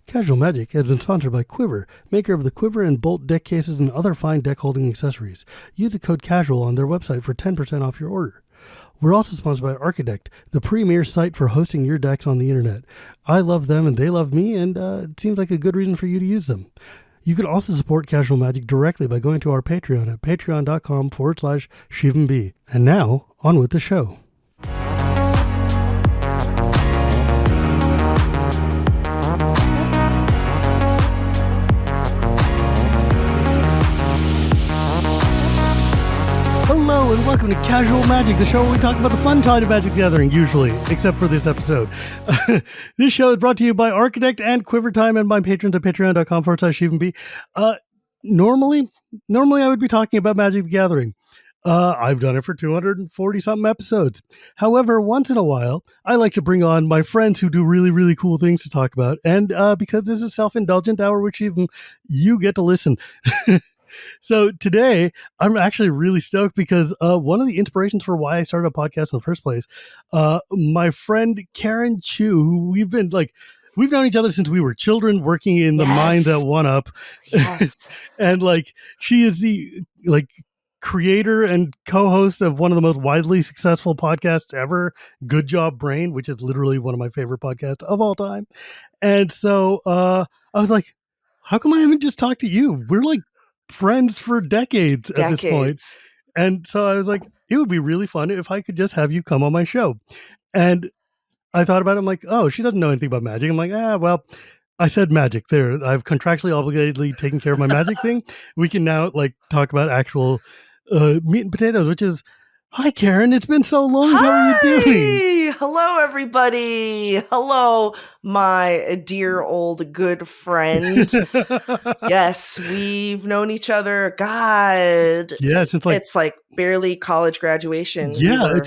Casual Magic has been sponsored by Quiver, maker of the Quiver and Bolt deck cases and other fine deck holding accessories. Use the code CASUAL on their website for 10% off your order. We're also sponsored by Architect, the premier site for hosting your decks on the internet. I love them and they love me, and it seems like a good reason for you to use them. You can also support Casual Magic directly by going to our Patreon at patreon.com/ShivamB. And now, on with the show. Hello and welcome to Casual Magic, the show where we talk about the fun side of Magic the Gathering, usually, except for this episode. This show is brought to you by Architect and Quiver Time and by patrons at patreon.com/ShivamB. Normally I would be talking about Magic the Gathering. I've done it for 240-something episodes. However, once in a while, I like to bring on my friends who do really, really cool things to talk about. And because this is a self-indulgent hour, which even you get to listen. So today, I'm actually really stoked because one of the inspirations for why I started a podcast in the first place, my friend Karen Chu, who we've known each other since we were children, working in the mines at OneUp. Yes. And she is the creator and co-host of one of the most widely successful podcasts ever, Good Job Brain, which is literally one of my favorite podcasts of all time. And so I was like, how come I haven't just talked to you? We're friends for decades at this point. And so I was like, it would be really fun if I could just have you come on my show. And I thought about it. I'm like, oh, she doesn't know anything about magic. I'm like, well, I said magic there. I've contractually obligatedly taken care of my magic thing. We can now talk about actual meat and potatoes, which is, hi, Karen. It's been so long. Hi! How are you doing? Hello, everybody. Hello, my dear old good friend. Yes, we've known each other. God. Yeah, since it's barely college graduation. Yeah,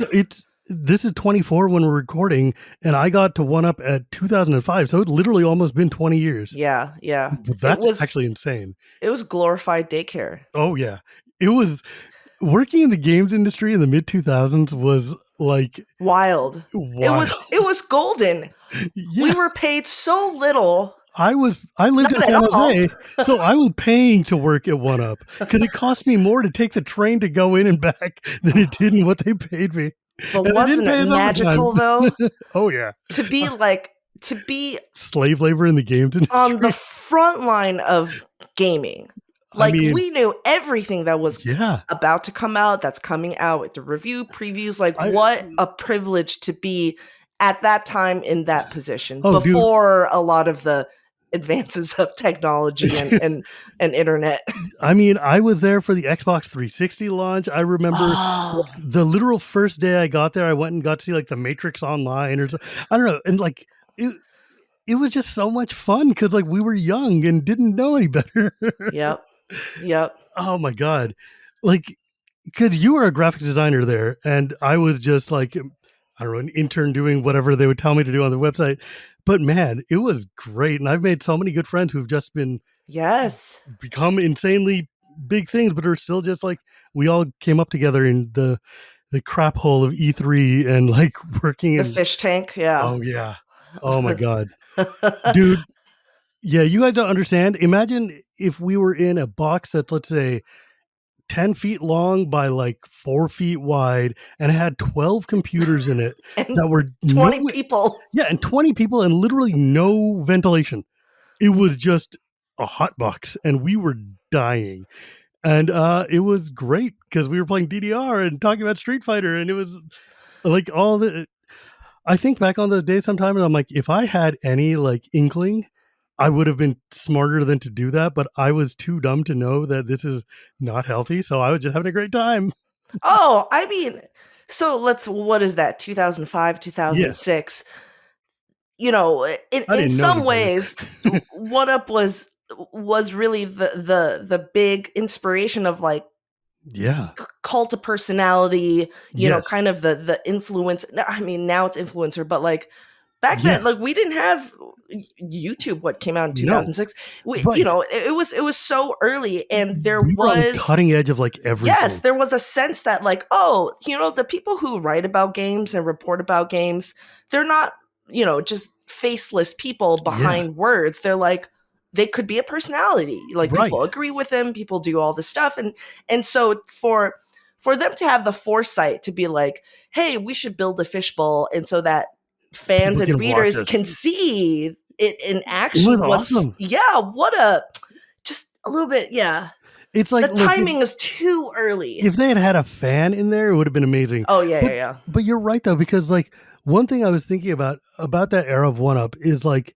this is 24 when we're recording, and I got to OneUp at 2005, so it's literally almost been 20 years. Yeah. That's actually insane. It was glorified daycare. Oh, yeah. It was... Working in the games industry in the mid-2000s was wild. It was golden. Yeah. We were paid so little. I lived in San Jose, so I was paying to work at OneUp because it cost me more to take the train to go in and back than it did in what they paid me. But wasn't it magical though? Oh yeah. To be slave labor in the games industry. On the front line of gaming. We knew everything that was about to come out, that's coming out with the review previews. What a privilege to be at that time in that position before a lot of the advances of technology and internet. I mean, I was there for the Xbox 360 launch. I remember the literal first day I got there, I went and got to see the Matrix Online or something. I don't know. And it was just so much fun because we were young and didn't know any better. Yep. Oh my God. Because you were a graphic designer there and I was just I don't know, an intern doing whatever they would tell me to do on the website. But man, it was great. And I've made so many good friends who've just become insanely big things, but are still just we all came up together in the crap hole of E3 and working in the fish tank. Yeah. Oh yeah. Oh my God. Dude. Yeah, you guys don't understand. Imagine if we were in a box that's, let's say, 10 feet long by 4 feet wide and it had 12 computers in it that were 20 people. Yeah, and 20 people and literally no ventilation. It was just a hot box and we were dying. And it was great because we were playing DDR and talking about Street Fighter, and it was all the... I think back on those days sometime and I'm like, if I had any inkling, I would have been smarter than to do that, but I was too dumb to know that this is not healthy. So I was just having a great time. Oh, I mean, so what is that? 2005, 2006. Yeah. In some ways, OneUp was really the big inspiration of cult of personality, you know, kind of the influence. I mean, now it's influencer, but back then, we didn't have YouTube. What came out in 2006? It was so early, and we were on the cutting edge of everything. Yes, there was a sense that the people who write about games and report about games, they're not just faceless people behind words. They're like, they could be a personality. Like people agree with them, people do all this stuff. And so for them to have the foresight to be like, hey, we should build a fishbowl, and so that fans and readers can see it in action was awesome. Just a little bit. Yeah. It's like the timing is too early. If they had a fan in there, it would have been amazing. Oh yeah. But you're right though, because like one thing I was thinking about that era of OneUp is like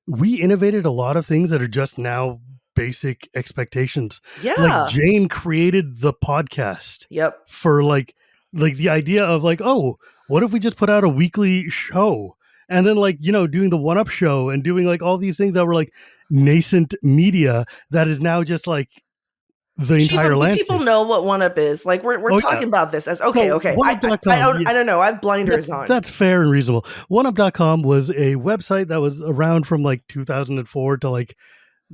we innovated a lot of things that are just now basic expectations. Yeah. Like Jane created the podcast. Yep. For like the idea of like, oh, what if we just put out a weekly show? And then like, doing the OneUp show and doing like all these things that were like nascent media that is now just like the entire landscape. Do people know what OneUp is? Like we're talking about this as okay. I don't know. I have blinders on. That's fair and reasonable. OneUp.com was a website that was around from like 2004 to like,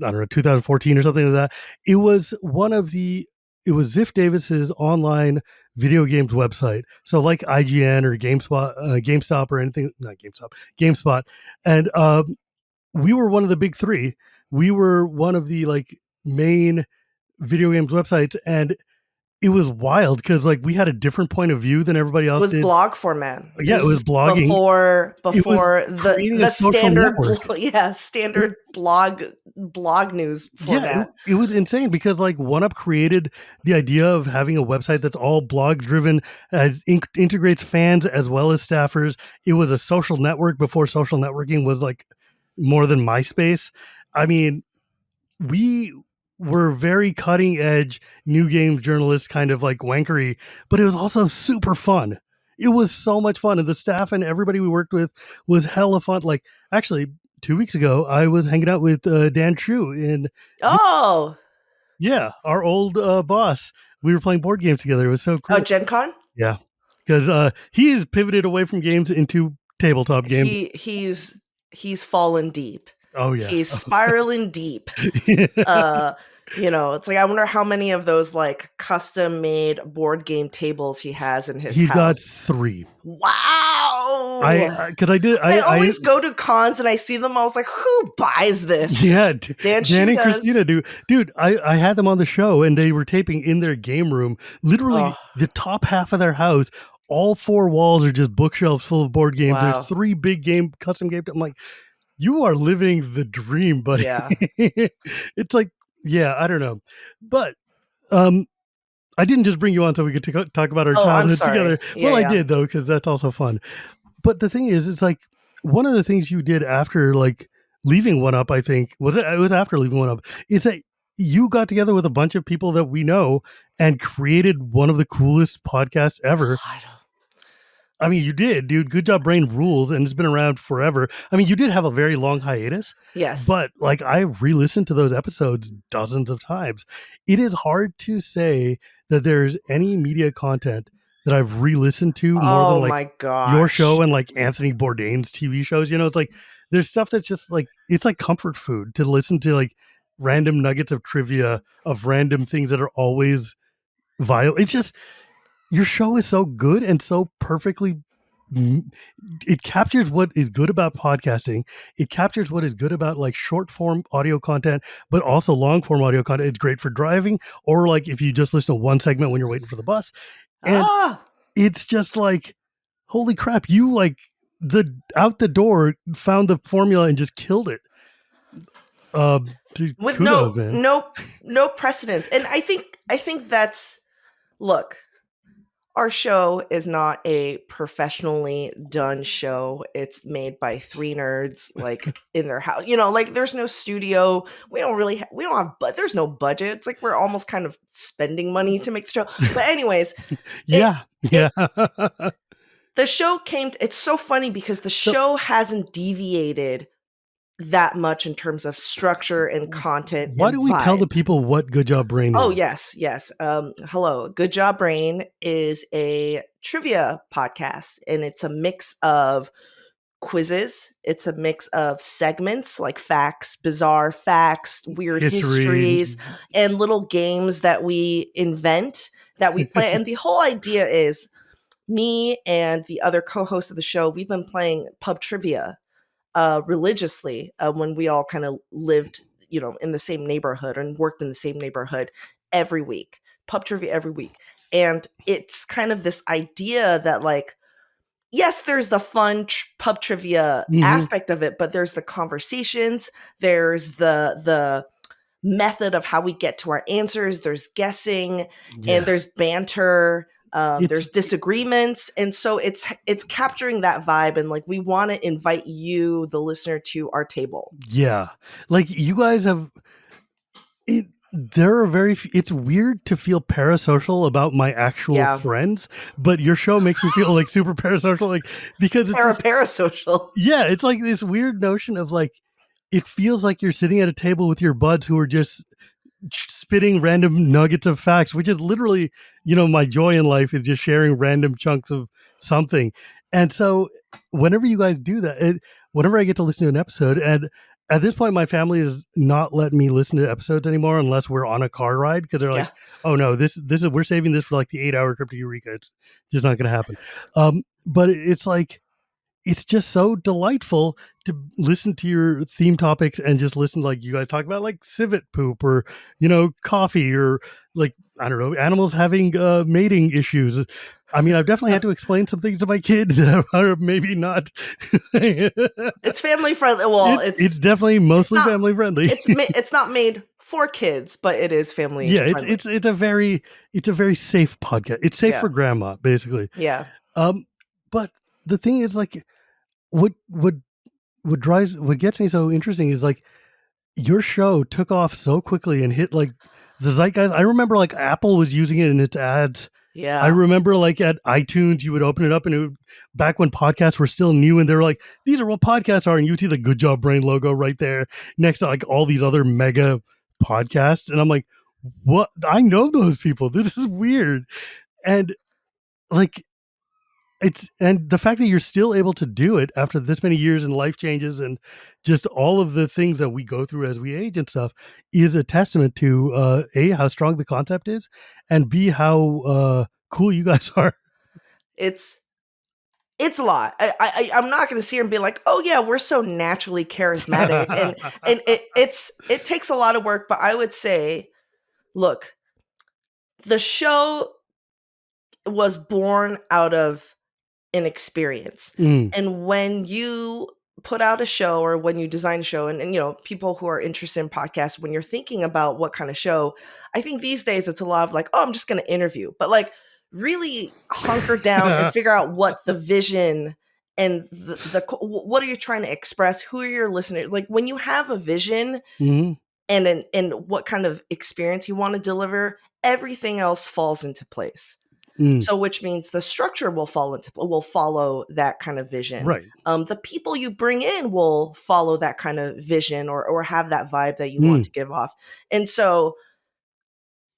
I don't know, 2014 or something like that. It was it was Ziff Davis's online video games website. So like IGN or GameStop or anything, not GameStop, GameSpot. And we were one of the big three. We were one of the like main video games websites, and it was wild because like we had a different point of view than everybody else. It was blog format. Yeah, it was blogging before the standard standard blog news format. Yeah, it was insane because like OneUp created the idea of having a website that's all blog driven, as integrates fans as well as staffers. It was a social network before social networking was like more than MySpace. I mean, we were very cutting edge new games journalists, kind of like wankery, but it was also super fun. It was so much fun, and the staff and everybody we worked with was hella fun. Like actually 2 weeks ago I was hanging out with Dan Chu our old boss. We were playing board games together. It was so cool. Oh, Gen Con? Yeah, because he has pivoted away from games into tabletop games. He's fallen deep. Oh yeah, he's spiraling deep. It's like I wonder how many of those like custom made board game tables he has in his house. He's got 3. Wow. I always go to cons and I see them. I was like, who buys this? Yeah, Dan and Christina do. Dude, I had them on the show and they were taping in their game room. Literally, the top half of their house, all 4 walls are just bookshelves full of board games. Wow. There's 3 big custom games. I'm like, you are living the dream, buddy. Yeah. It's like, yeah, I don't know. But I didn't just bring you on so we could talk about our childhoods together. Yeah, I did, though, because that's also fun. But the thing is, it's like one of the things you did after like leaving OneUp, I think, it was after leaving OneUp, is that you got together with a bunch of people that we know and created one of the coolest podcasts ever. I mean, you did, dude. Good Job Brain rules, and it's been around forever. I mean, you did have a very long hiatus. Yes. But, like, I re-listened to those episodes dozens of times. It is hard to say that there's any media content that I've re-listened to more than, like, your show and, like, Anthony Bourdain's TV shows. It's like, there's stuff that's just, like, it's like comfort food to listen to, like, random nuggets of trivia of random things that are always vital. It's just... Your show is so good and so perfectly, it captures what is good about podcasting. It captures what is good about like short form audio content, but also long form audio content. It's great for driving or like if you just listen to one segment when you're waiting for the bus. And it's just like, holy crap, you like out the door found the formula and just killed it. With no precedence. And I think that's, look, our show is not a professionally done show. It's made by 3 nerds, like in their house. Like there's no studio. We don't have, but there's no budget. It's like we're almost kind of spending money to make the show. But anyways, yeah. The show it's so funny because the show hasn't deviated that much in terms of structure and content. Why do we tell the people what Good Job Brain is? Oh, yes. Hello. Good Job Brain is a trivia podcast, and it's a mix of quizzes. It's a mix of segments like facts, bizarre facts, weird histories, and little games that we invent, that we play. And the whole idea is me and the other co-host of the show, we've been playing pub trivia religiously when we all kind of lived, in the same neighborhood and worked in the same neighborhood every week, pub trivia every week. And it's kind of this idea that, like, yes, there's the fun pub trivia aspect of it, but there's the conversations, there's the method of how we get to our answers, there's guessing, and there's banter, there's disagreements, and so it's capturing that vibe, and like we want to invite you, the listener, to our table. Yeah, like you guys have it. There are it's weird to feel parasocial about my actual friends, but your show makes me feel like super parasocial, like, because it's parasocial. Yeah, it's like this weird notion of like, it feels like you're sitting at a table with your buds who are just spitting random nuggets of facts, which is literally, my joy in life is just sharing random chunks of something. And so whenever you guys do that, whenever I get to listen to an episode, and at this point, my family is not letting me listen to episodes anymore unless we're on a car ride, because they're like, "Oh no, this is we're saving this for like the 8-hour trip to Eureka. It's just not going to happen." But it's like, it's just so delightful to listen to your theme topics and just listen, like you guys talk about, like civet poop or, coffee, or like, I don't know, animals having mating issues. I mean, I've definitely had to explain some things to my kid that are maybe not. It's family friendly. Well, it's definitely mostly family friendly. It's not made for kids, but it is family. Yeah, friendly. it's a very safe podcast. It's safe for grandma, basically. Yeah. But the thing is, like, what gets me so interesting is, like, your show took off so quickly and hit like the zeitgeist. I remember, like, Apple was using it in its ads. Yeah. I remember, like, at iTunes, you would open it up and it would, back when podcasts were still new, and they're like, these are what podcasts are. And you would see the Good Job Brain logo right there next to like all these other mega podcasts. And I'm like, what? I know those people. This is weird. And like, and the fact that you're still able to do it after this many years and life changes and just all of the things that we go through as we age and stuff is a testament to A, how strong the concept is, and B, how cool you guys are. It's a lot. I'm not going to sit here and be like, oh yeah, we're so naturally charismatic, and it takes a lot of work. But I would say, look, the show was born out of an experience. And when you put out a show, or when you design a show, and people who are interested in podcasts, when you're thinking about what kind of show, I think these days it's a lot of like, oh, I'm just going to interview, but like really hunker down and figure out what the vision and the what are you trying to express, who are your listeners. Like, when you have a vision and what kind of experience you want to deliver, everything else falls into place. So, which means the structure will follow that kind of vision. Right. The people you bring in will follow that kind of vision, or have that vibe that you want to give off. And so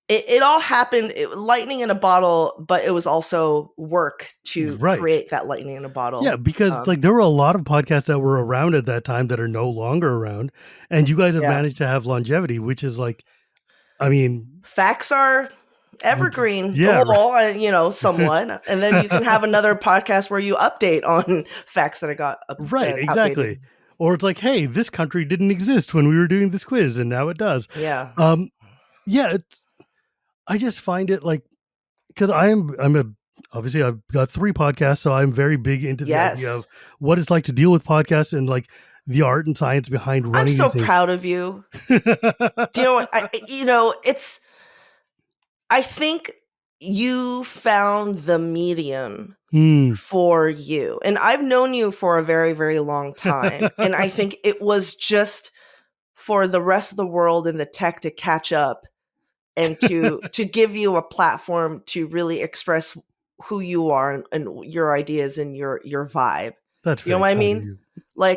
it all happened, lightning in a bottle, but it was also work to create that lightning in a bottle. Yeah, because like there were a lot of podcasts that were around at that time that are no longer around, and you guys have managed to have longevity, which is like, I mean, facts are evergreen, somewhat, and then you can have another podcast where you update on facts that got exactly outdated. Or it's like, hey, this country didn't exist when we were doing this quiz and now it does. I just find it like, because obviously I've got 3 podcasts, so I'm very big into the idea of what it's like to deal with podcasts and like the art and science behind running. I'm so proud of you. Do you know what? I think you found the medium for you. And I've known you for a very, very long time. And I think it was just for the rest of the world and the tech to catch up and to give you a platform to really express who you are and your ideas and your vibe. That's, you know what I mean? We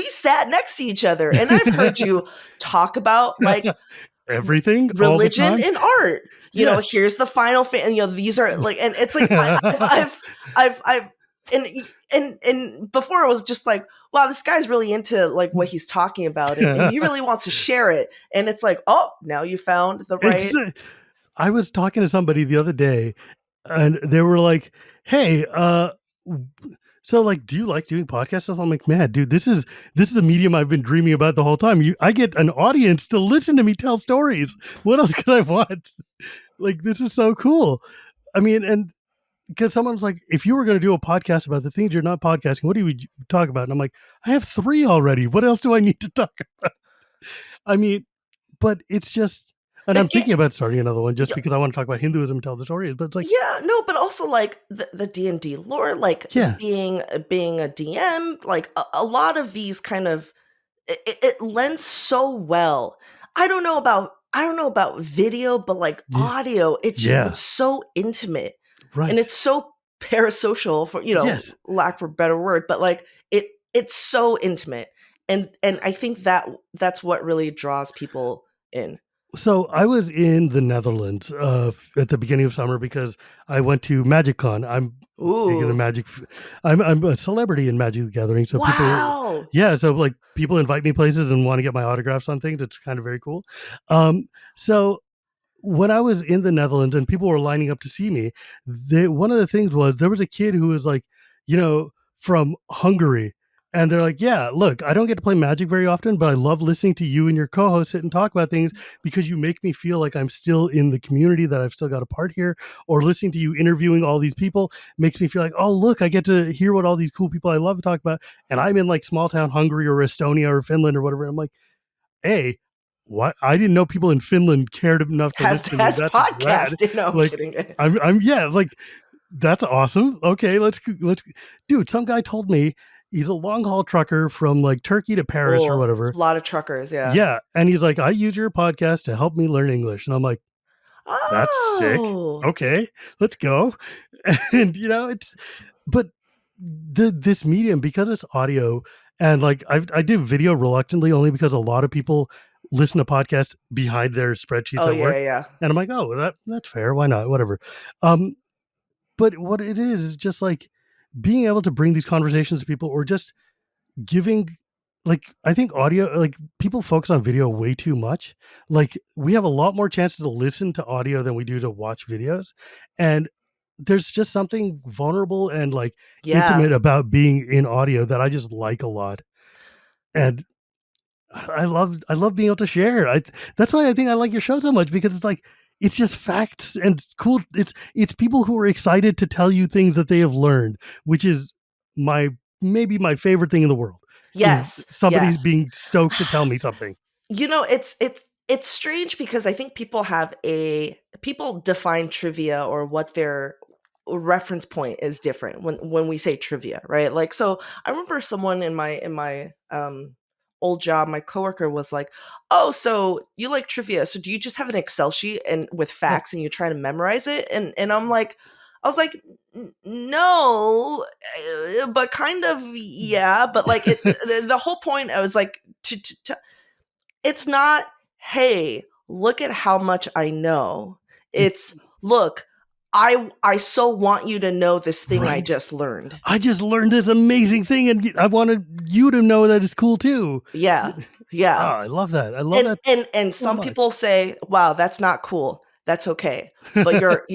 sat next to each other, and I've heard you talk about like everything, religion and art. You know, here's the final these are like, and it's like, I've and before it was just like, wow, this guy's really into like what he's talking about, and he really wants to share it. And it's like, oh, now you found the right. I was talking to somebody the other day, and they were like, hey, So, like, do you like doing podcast stuff? I'm like, man, dude, this is the medium I've been dreaming about the whole time. I get an audience to listen to me tell stories. What else could I want? Like, this is so cool. I mean, and because someone's like, if you were going to do a podcast about the things you're not podcasting, what do you talk about? And I'm like, I have 3 already. What else do I need to talk about? I mean, but it's just, and I'm thinking about starting another one just because I want to talk about Hinduism and tell the stories. But it's like, no, but also like the D&D lore, like being a DM, like a lot of these kind of it lends so well. I don't know about video, but like audio, it's so intimate, right? And it's so parasocial, for lack for a better word, but like it's so intimate, and I think that's what really draws people in. So I was in the Netherlands at the beginning of summer because I went to MagicCon. I'm big into Magic. I'm a celebrity in Magic the Gathering. So people, so like people invite me places and want to get my autographs on things. It's kind of very cool. So when I was in the Netherlands and people were lining up to see me, one of the things was there was a kid who was like, from Hungary. And they're like, yeah, look, I don't get to play Magic very often, but I love listening to you and your co-host sit and talk about things because you make me feel like I'm still in the community, that I've still got a part here. Or listening to you interviewing all these people makes me feel like, oh, look, I get to hear what all these cool people I love to talk about. And I'm in like small town Hungary or Estonia or Finland or whatever. I'm like, hey, what? I didn't know people in Finland cared enough to listen to me. That's podcast. No, like, kidding. I'm like, that's awesome. Okay, let's dude. Some guy told me he's a long haul trucker from like Turkey to Paris or whatever. A lot of truckers, yeah. Yeah, and he's like, I use your podcast to help me learn English, and I'm like, that's sick. Okay, let's go. And it's, but this medium, because it's audio, and like I do video reluctantly only because a lot of people listen to podcasts behind their spreadsheets at work. Yeah. And I'm like, oh, that's fair. Why not? Whatever. But what it is just like being able to bring these conversations to people, or just giving, like, I think audio, like people focus on video way too much. Like we have a lot more chances to listen to audio than we do to watch videos. And there's just something vulnerable and like intimate about being in audio that I just like a lot. And I love being able to share. That's why I think I like your show so much, because it's like, it's just facts and it's cool. It's people who are excited to tell you things that they have learned, which is maybe my favorite thing in the world. Yes. Somebody's being stoked to tell me something. It's strange because I think people define trivia, or what their reference point is different when we say trivia, right? Like, so I remember someone in my old job, my coworker was like, oh, so you like trivia, so do you just have an Excel sheet and with facts and you try to memorize it? And I was like, no, but kind of, yeah, but like the whole point, I was like, it's not, hey, look at how much I know. It's, look, I so want you to know this thing I just learned. I just learned this amazing thing, and I wanted you to know that it's cool too. Yeah. Oh, I love that. I love that. And some people say, wow, that's not cool. That's okay. But you're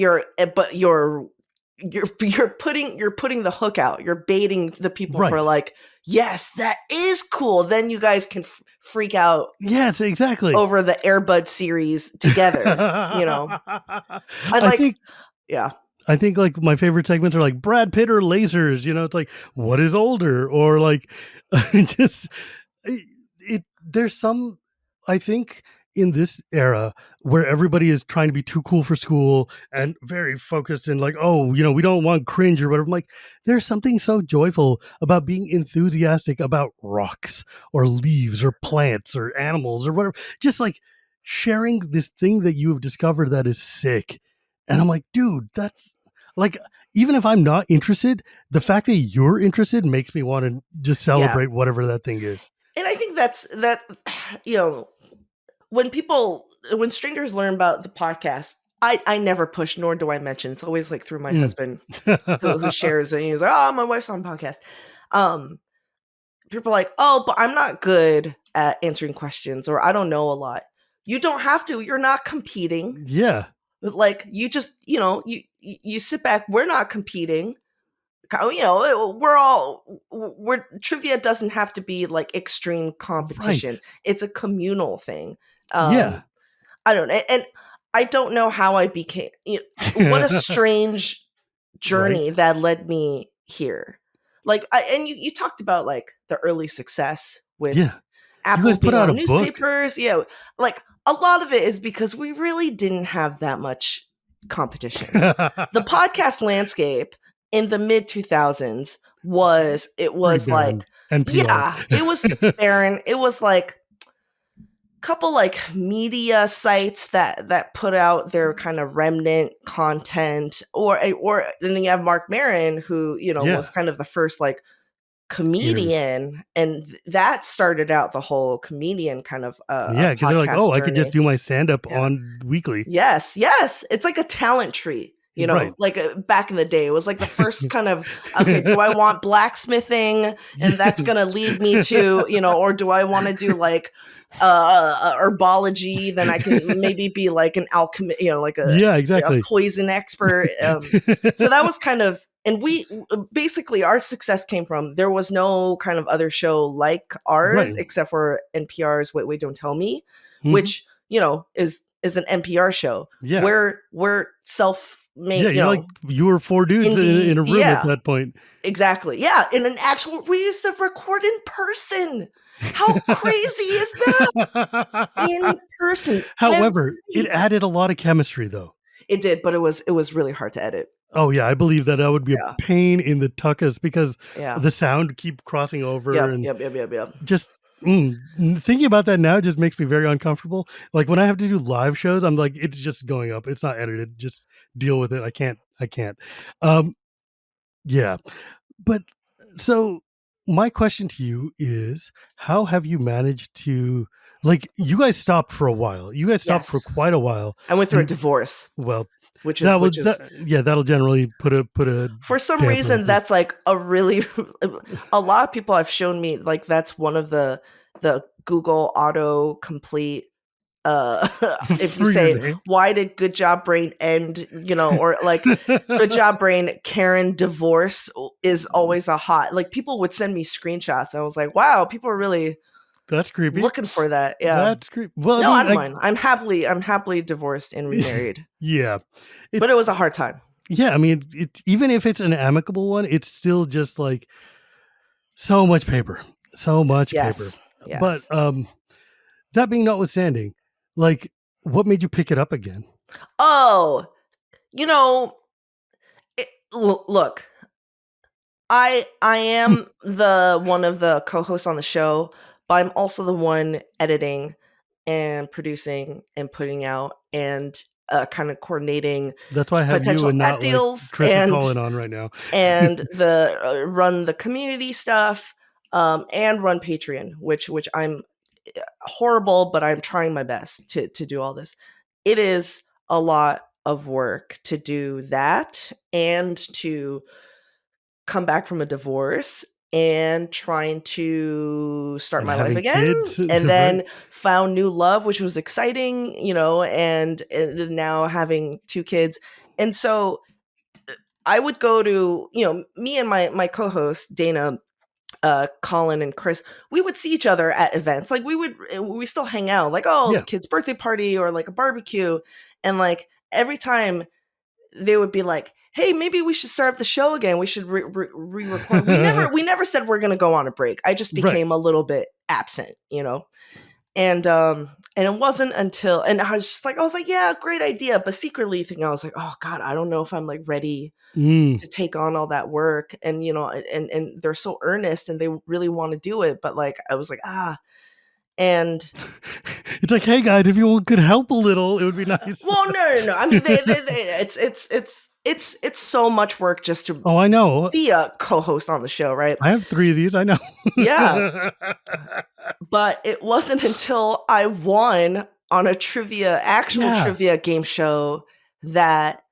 putting the hook out. You're baiting the people for like, yes, that is cool. Then you guys can freak out. Yes, exactly. Over the Airbud series together, I think, yeah. I think like my favorite segments are like Brad Pitt or lasers. It's like, what is older, or like, just there's some, I think, in this era where everybody is trying to be too cool for school and very focused and like, oh, we don't want cringe or whatever. I'm like, there's something so joyful about being enthusiastic about rocks or leaves or plants or animals or whatever. Just like sharing this thing that you have discovered that is sick. And I'm like, dude, that's like, even if I'm not interested, the fact that you're interested makes me want to just celebrate whatever that thing is. And I think that, when strangers learn about the podcast, I never push, nor do I mention. It's always like through my husband who shares it. And he's like, oh, my wife's on podcast. People are like, oh, but I'm not good at answering questions, or I don't know a lot. You don't have to. You're not competing. Yeah. Like, you just, you sit back. We're not competing. we're trivia doesn't have to be like extreme competition. Right. It's a communal thing. Yeah. I don't know, and I don't know how I became. What a strange journey Right. that led me here. Like, and you talked about like the early success with Yeah. You Apple guys put being out on a book. newspapers. Yeah, like a lot of it is because we really didn't have that much competition. The podcast landscape in the mid 2000s was Pretty like, barren. NPR. yeah, it was barren. It was like couple like media sites that put out their kind of remnant content, or and then you have Mark Maron, who was kind of the first like comedian, and that started out the whole comedian kind of yeah, because they're like, podcast oh, I could just journey. do my stand-up Yeah. on weekly. Yes, it's like a talent tree. Right. Like back in the day, it was like the first kind of, okay, do I want blacksmithing, and that's going to lead me to, or do I want to do like herbology? Then I can maybe be like an alchemist, like yeah, a exactly. poison expert. So that was kind of, and we basically, our success came from, there was no kind of other show like ours, Right. except for NPR's Wait, Wait, Don't Tell Me, Mhm. which, is an NPR show. Yeah. We're self-made. Yeah, you're like, you were four dudes in a room at that point. Exactly. Yeah, in an actual, we used to record in person. How crazy is that? In person. However, it added a lot of chemistry, though. It did, but it was really hard to edit. Oh yeah, I believe that would be a pain in the tuchus because the sound keep crossing over. Yep. Just thinking about that now just makes me very uncomfortable. Like when I have to do live shows, I'm like, it's just going up. It's not edited. Just deal with it. I can't. Yeah. But so my question to you is, how have you managed to, like, you guys stopped for a while. You guys stopped for quite a while. I went through a divorce. Well, which is that'll generally put a for some reason that's like a really a lot of people have shown me like that's one of the Google auto complete if you say why did Good Job Brain end, or like Good Job Brain Karen divorce is always a hot, like people would send me screenshots. I was like, wow, people are really that's creepy looking for that. Yeah, that's creepy. Well, no, I don't mind. I'm happily divorced and remarried. Yeah, but it was a hard time. Yeah, I mean, even if it's an amicable one, it's still just like so much paper. Yes. But that being notwithstanding, like, what made you pick it up again? Oh, look, I am the one of the co-hosts on the show, but I'm also the one editing and producing and putting out and kind of coordinating. That's why I have potential you and not deals like Chris and Colin on right now. And the run the community stuff, and run Patreon, which I'm horrible, but I'm trying my best to do all this. It is a lot of work to do that and to come back from a divorce and trying to start my life again, kids, and then found new love, which was exciting, and now having 2 kids. And so I would go to, me and my co-host Dana, Colin and Chris, we would see each other at events. Like we still hang out, like, it's a kid's birthday party or like a barbecue. And like every time they would be like, hey, maybe we should start up the show again. We should re-record. We never said we're going to go on a break. I just became a little bit absent, and it wasn't until, and I was like, yeah, great idea. But secretly thinking, I was like, oh God, I don't know if I'm like ready to take on all that work. And, and they're so earnest and they really want to do it. But like, I was like, and it's like, hey guys, if you could help a little, it would be nice. Well, no. I mean, it's so much work just to I know, be a co-host on the show, right? I have 3 of these, I know. Yeah. But it wasn't until I won on a trivia game show that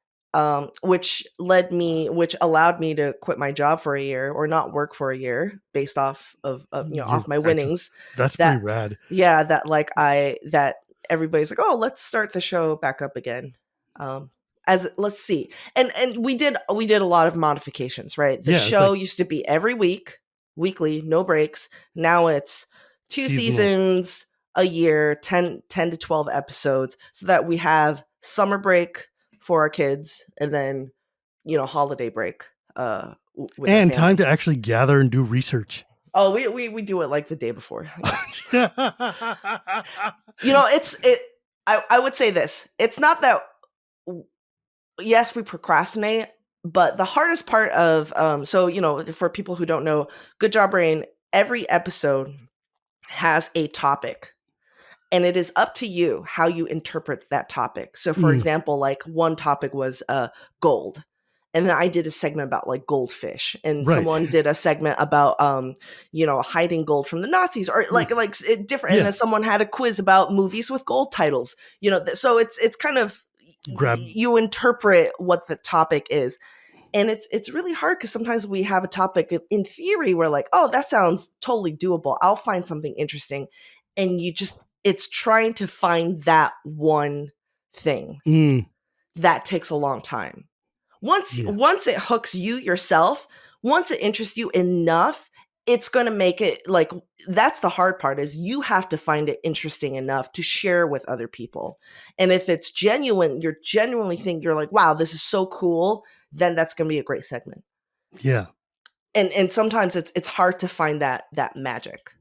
which allowed me to quit my job for a year or not work for a year based off of off my winnings. That's pretty rad. Yeah, that everybody's like, oh, let's start the show back up again. as let's see, and we did a lot of modifications, right? The show used to be every week, weekly, no breaks. Now it's 2 seasons a year, 10 to 12 episodes, so that we have summer break for our kids, and then holiday break with and time to actually gather and do research. Oh, we do it like the day before. Yeah. I would say this. It's not that, yes, we procrastinate, but the hardest part of, for people who don't know, Good Job Brain, every episode has a topic. And it is up to you how you interpret that topic. So, for example, like one topic was gold. And then I did a segment about like goldfish, and someone did a segment about, hiding gold from the Nazis, or like different. Yeah. And then someone had a quiz about movies with gold titles, so it's kind of, you interpret what the topic is. And it's really hard because sometimes we have a topic in theory we're like, oh, that sounds totally doable. I'll find something interesting. And it's trying to find that one thing that takes a long time. Once it hooks you yourself, once it interests you enough, it's going to make it like, that's the hard part, is you have to find it interesting enough to share with other people. And if it's genuine, you're genuinely think you're like, wow, this is so cool, then that's going to be a great segment. Yeah. And sometimes it's hard to find that magic.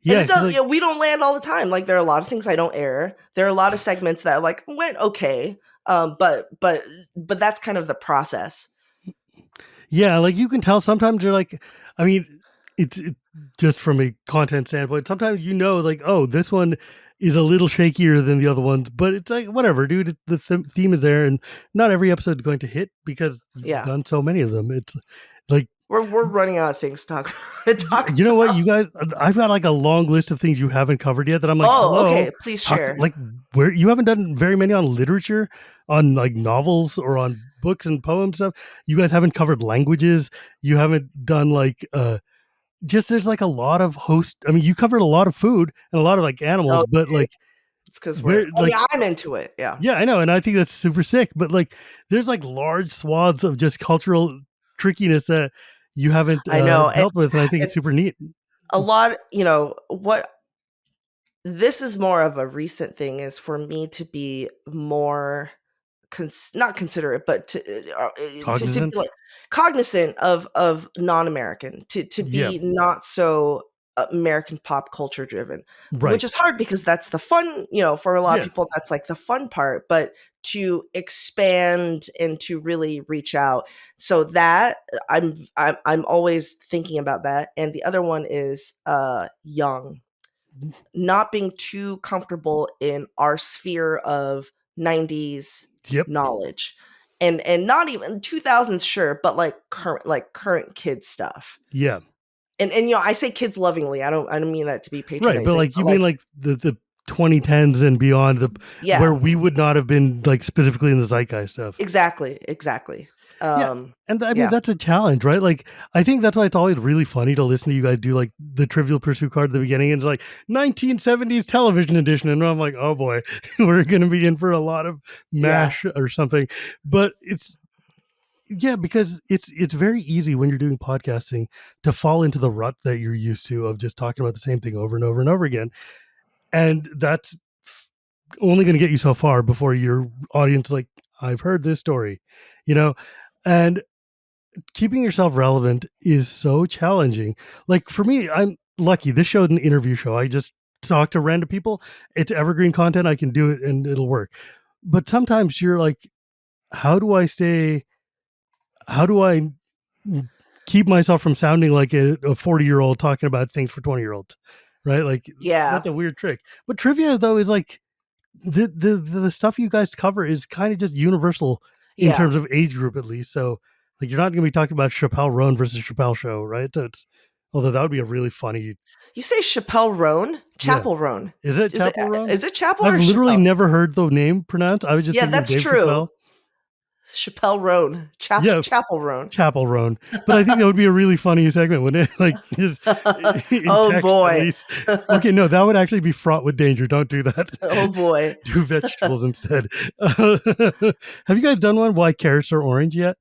Yeah, and we don't land all the time. Like, there are a lot of things I don't air. There are a lot of segments that like went okay. But that's kind of the process. Yeah, like you can tell sometimes you're like, I mean, it's just from a content standpoint. Sometimes like, oh, this one is a little shakier than the other ones, but it's like, whatever, dude. The theme is there, and not every episode is going to hit because you've done so many of them. It's like we're running out of things to talk about. You know what, you guys? I've got like a long list of things you haven't covered yet that I'm like, oh, okay, please share. Like, where you haven't done very many on literature, on like novels or on books and poems stuff. You guys haven't covered languages. You haven't done like just there's like a lot of you covered a lot of food and a lot of like animals, but like it's because I'm into it. Yeah, I know, and I think that's super sick. But like, there's like large swaths of just cultural trickiness that you haven't dealt with, and I think it's super neat. A lot, what this is more of a recent thing is for me to be more not considerate, but to be like cognizant of non-American, to be not so American pop culture driven, which is hard because that's the fun, for a lot of people, that's like the fun part, but to expand and to really reach out. So that I'm always thinking about that. And the other one is young, not being too comfortable in our sphere of 90s knowledge, and not even 2000s, sure, but like current kids stuff. Yeah. And I say kids lovingly. I don't mean that to be patronizing. Right, but like you mean like the 2010s and beyond, where we would not have been like specifically in the zeitgeist stuff. Exactly. And I mean, that's a challenge, right? Like, I think that's why it's always really funny to listen to you guys do like the Trivial Pursuit card at the beginning. And it's like 1970s television edition. And I'm like, oh boy, we're going to be in for a lot of MASH or something. But because it's very easy when you're doing podcasting to fall into the rut that you're used to of just talking about the same thing over and over and over again. And that's only going to get you so far before your audience like, I've heard this story, and keeping yourself relevant is so challenging. Like for me, I'm lucky. This show's an interview show. I just talk to random people. It's evergreen content. I can do it and it'll work. But sometimes you're like, how do I keep myself from sounding like a 40-year-old talking about things for 20-year-olds, right? Like, that's a weird trick. But trivia though is like the stuff you guys cover is kind of just universal in terms of age group, at least. So like, you're not going to be talking about Chappelle Roan versus Chappelle Show, right? So although that would be a really funny. You say Chappelle Roan? Chapel Roan. Is it Chapel Roan? Is it Chapel? I've literally never heard the name pronounced. I was just thinking that's Dave true. Chappelle. Chappelle Roan. Yeah, Chapel Roan. Chapel Roan. But I think that would be a really funny segment, wouldn't it? Like, just in Oh text at boy. least. Okay, no, that would actually be fraught with danger. Don't do that. Oh boy. Do vegetables instead. Have you guys done one? Why carrots are orange yet?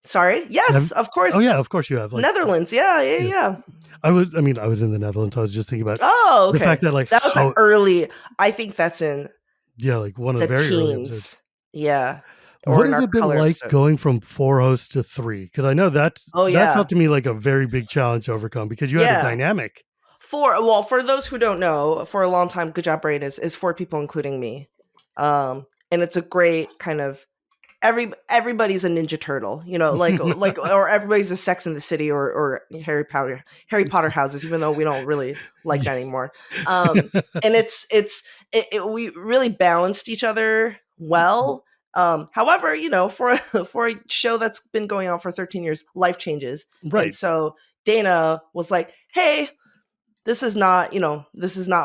Sorry. Yes, of course. Oh yeah, of course you have. Like, Netherlands. Yeah. I was in the Netherlands. I was just thinking about Oh, okay. the fact that like that was an early. I think that's in like one of the the very early teens. episodes. Yeah. What has it been like going from 4 hosts to 3? Because I know that felt to me like a very big challenge to overcome because you had a dynamic. For those who don't know, for a long time, Good Job Brain is 4 people, including me. And it's a great kind of everybody's a Ninja Turtle, like or everybody's a Sex in the City or Harry Potter houses, even though we don't really like that anymore. And we really balanced each other well. However, for a show that's been going on for 13 years, life changes. Right. And so Dana was like, hey, this is not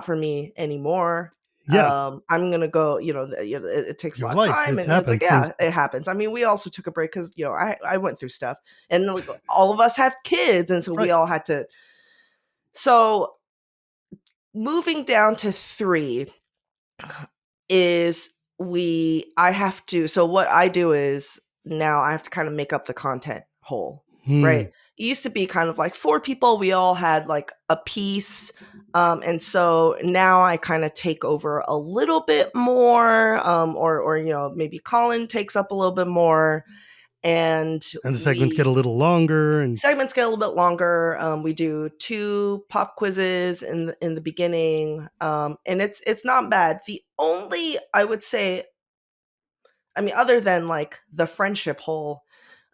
for me anymore. Yeah. I'm going to go, it takes a lot of time. And it's like, yeah, it happens. I mean, we also took a break because, I went through stuff and like, all of us have kids. And so we all had to. So moving down to 3 is so what I do is now I have to kind of make up the content whole, right? It used to be kind of like 4 people, we all had like a piece. And so now I kind of take over a little bit more, or maybe Colin takes up a little bit more. And the segments get a little longer. We do 2 pop quizzes in the beginning, and it's not bad. The only, I would say, I mean, other than like the friendship hole,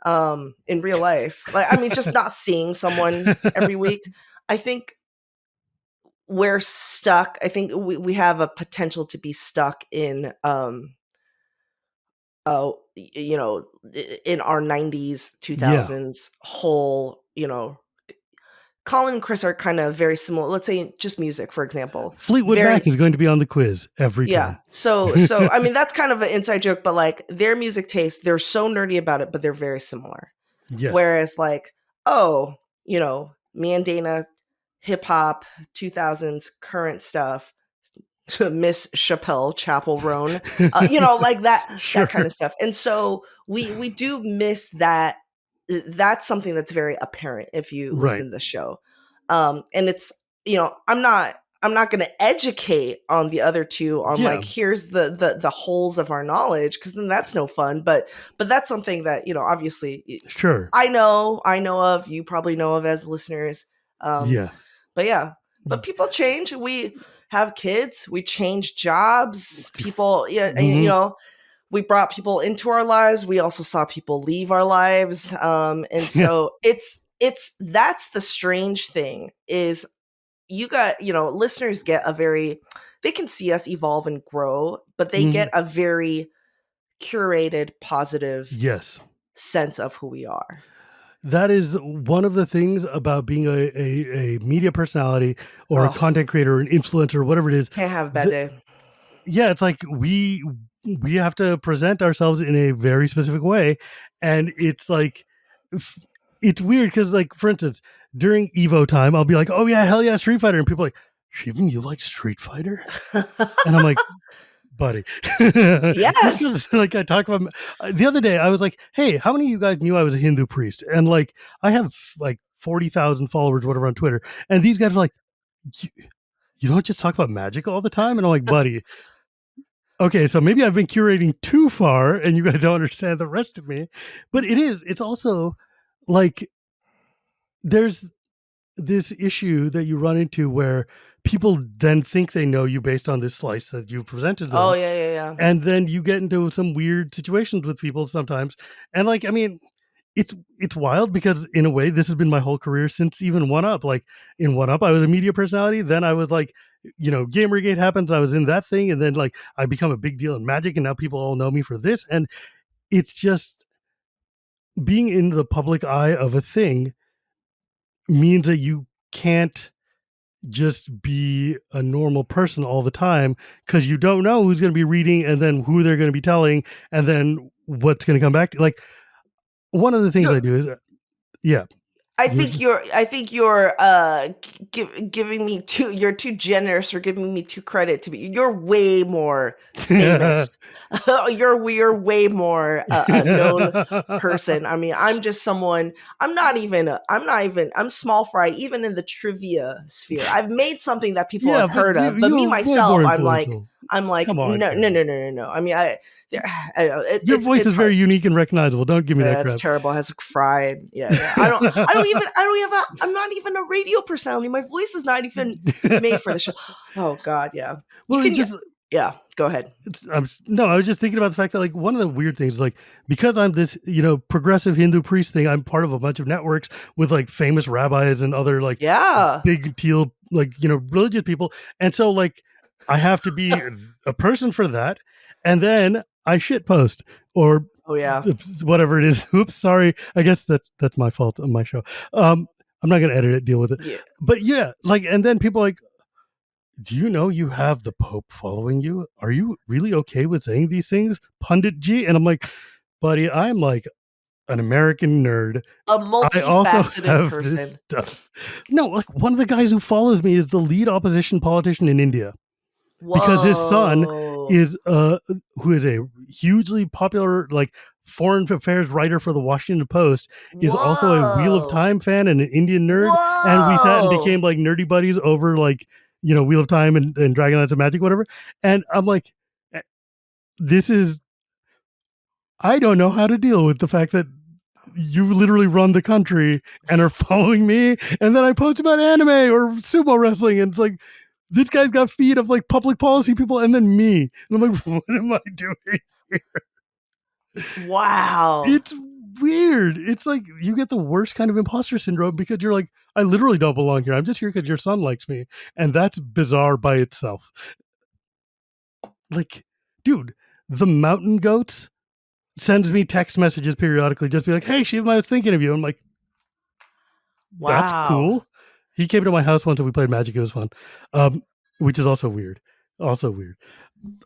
in real life, like, I mean, just not seeing someone every week, I think we're stuck. I think we have a potential to be stuck in in our 90s, 2000s whole, Colin and Chris are kind of very similar. Let's say just music, for example. Fleetwood Mac is going to be on the quiz every time. Yeah. So I mean, that's kind of an inside joke, but like their music taste, they're so nerdy about it, but they're very similar. Yes. Whereas like, me and Dana, hip hop, 2000s, current stuff, Miss Chappelle, Chapel Roan, like that, that kind of stuff. And so we do miss that. That's something that's very apparent if you listen to the show. And it's, I'm not going to educate on the other 2 on like, here's the holes of our knowledge, because then that's no fun. But that's something that, obviously, I know of, you probably know of as listeners. But people change. We have kids, we change jobs, people, we brought people into our lives. We also saw people leave our lives. And so that's the strange thing is listeners get they can see us evolve and grow, but they get a very curated, positive sense of who we are. That is one of the things about being a media personality or a content creator, an influencer, whatever it is. Can't have a bad day. Yeah, it's like we have to present ourselves in a very specific way, and it's like it's weird because, like, for instance, during Evo time, I'll be like, "Oh yeah, hell yeah, Street Fighter," and people are like, "Shivam, you like Street Fighter?" And I'm like, buddy. Yes. Like I talk about the other day, I was like, hey, how many of you guys knew I was a Hindu priest? And like, I have like 40,000 followers, whatever, on Twitter. And these guys were like, you don't just talk about magic all the time? And I'm like, buddy, okay, so maybe I've been curating too far and you guys don't understand the rest of me. But it's also like, there's this issue that you run into where people then think they know you based on this slice that you presented them. Oh, yeah. And then you get into some weird situations with people sometimes. And like, I mean, it's wild because in a way, this has been my whole career since even OneUp. Like in OneUp, I was a media personality. Then I was like, Gamergate happens. I was in that thing. And then like, I become a big deal in Magic. And now people all know me for this. And it's just being in the public eye of a thing means that you can't just be a normal person all the time because you don't know who's going to be reading and then who they're going to be telling and then what's going to come back to. Like, one of the things You're, I do is, yeah. I think you're giving me you're too generous or giving me too credit to be. You're way more famous. You're way more a known person. I mean, I'm just someone. I'm small fry even in the trivia sphere. I've made something that people Yeah, have but heard of, but me you're way myself, more I'm like influential. Come on, no no Karen. no no no no. I mean, I know Your voice it's is hard. very unique and recognizable. Don't give me that It's crap. terrible. It has like fried. Yeah. I'm not even a radio personality. My voice is not even made for the show. Oh God, yeah. You Well, it can, just yeah. Go ahead. no, I was just thinking about the fact that like one of the weird things is like because I'm this progressive Hindu priest thing, I'm part of a bunch of networks with like famous rabbis and other like Yeah. big deal like religious people, and so like I have to be a person for that, and then I shit post or Oh yeah. whatever it is. Oops, sorry. I guess that's my fault on my show. I'm not gonna edit it, deal with it. Yeah. But yeah, like, and then people are like, do you know you have the Pope following you? Are you really okay with saying these things, Pundit G? And I'm like, buddy, I'm like an American nerd. A I also multifaceted have this person. stuff. No, like one of the guys who follows me is the lead opposition politician in India because his son Whoa. is who is a hugely popular like foreign affairs writer for the Washington Post, is also a Wheel of Whoa. Time fan and an Indian nerd, and we sat and Whoa. became like nerdy buddies over like Wheel of Time and Dragonlance of Magic, whatever. And I'm like, this is I don't know how to deal with the fact that you literally run the country and are following me, and then I post about anime or sumo wrestling, and it's like this guy's got feed of like public policy people, and then me, and I'm like, what am I doing here? Wow. It's weird. It's like you get the worst kind of imposter syndrome because you're like, I literally don't belong here. I'm just here because your son likes me, and that's bizarre by itself. Like, dude, the mountain goats sends me text messages periodically, just be like, "Hey, Shivam, I was thinking of you." I'm like, that's Wow. cool. He came to my house once and we played Magic. It was fun, which is also weird. Also weird.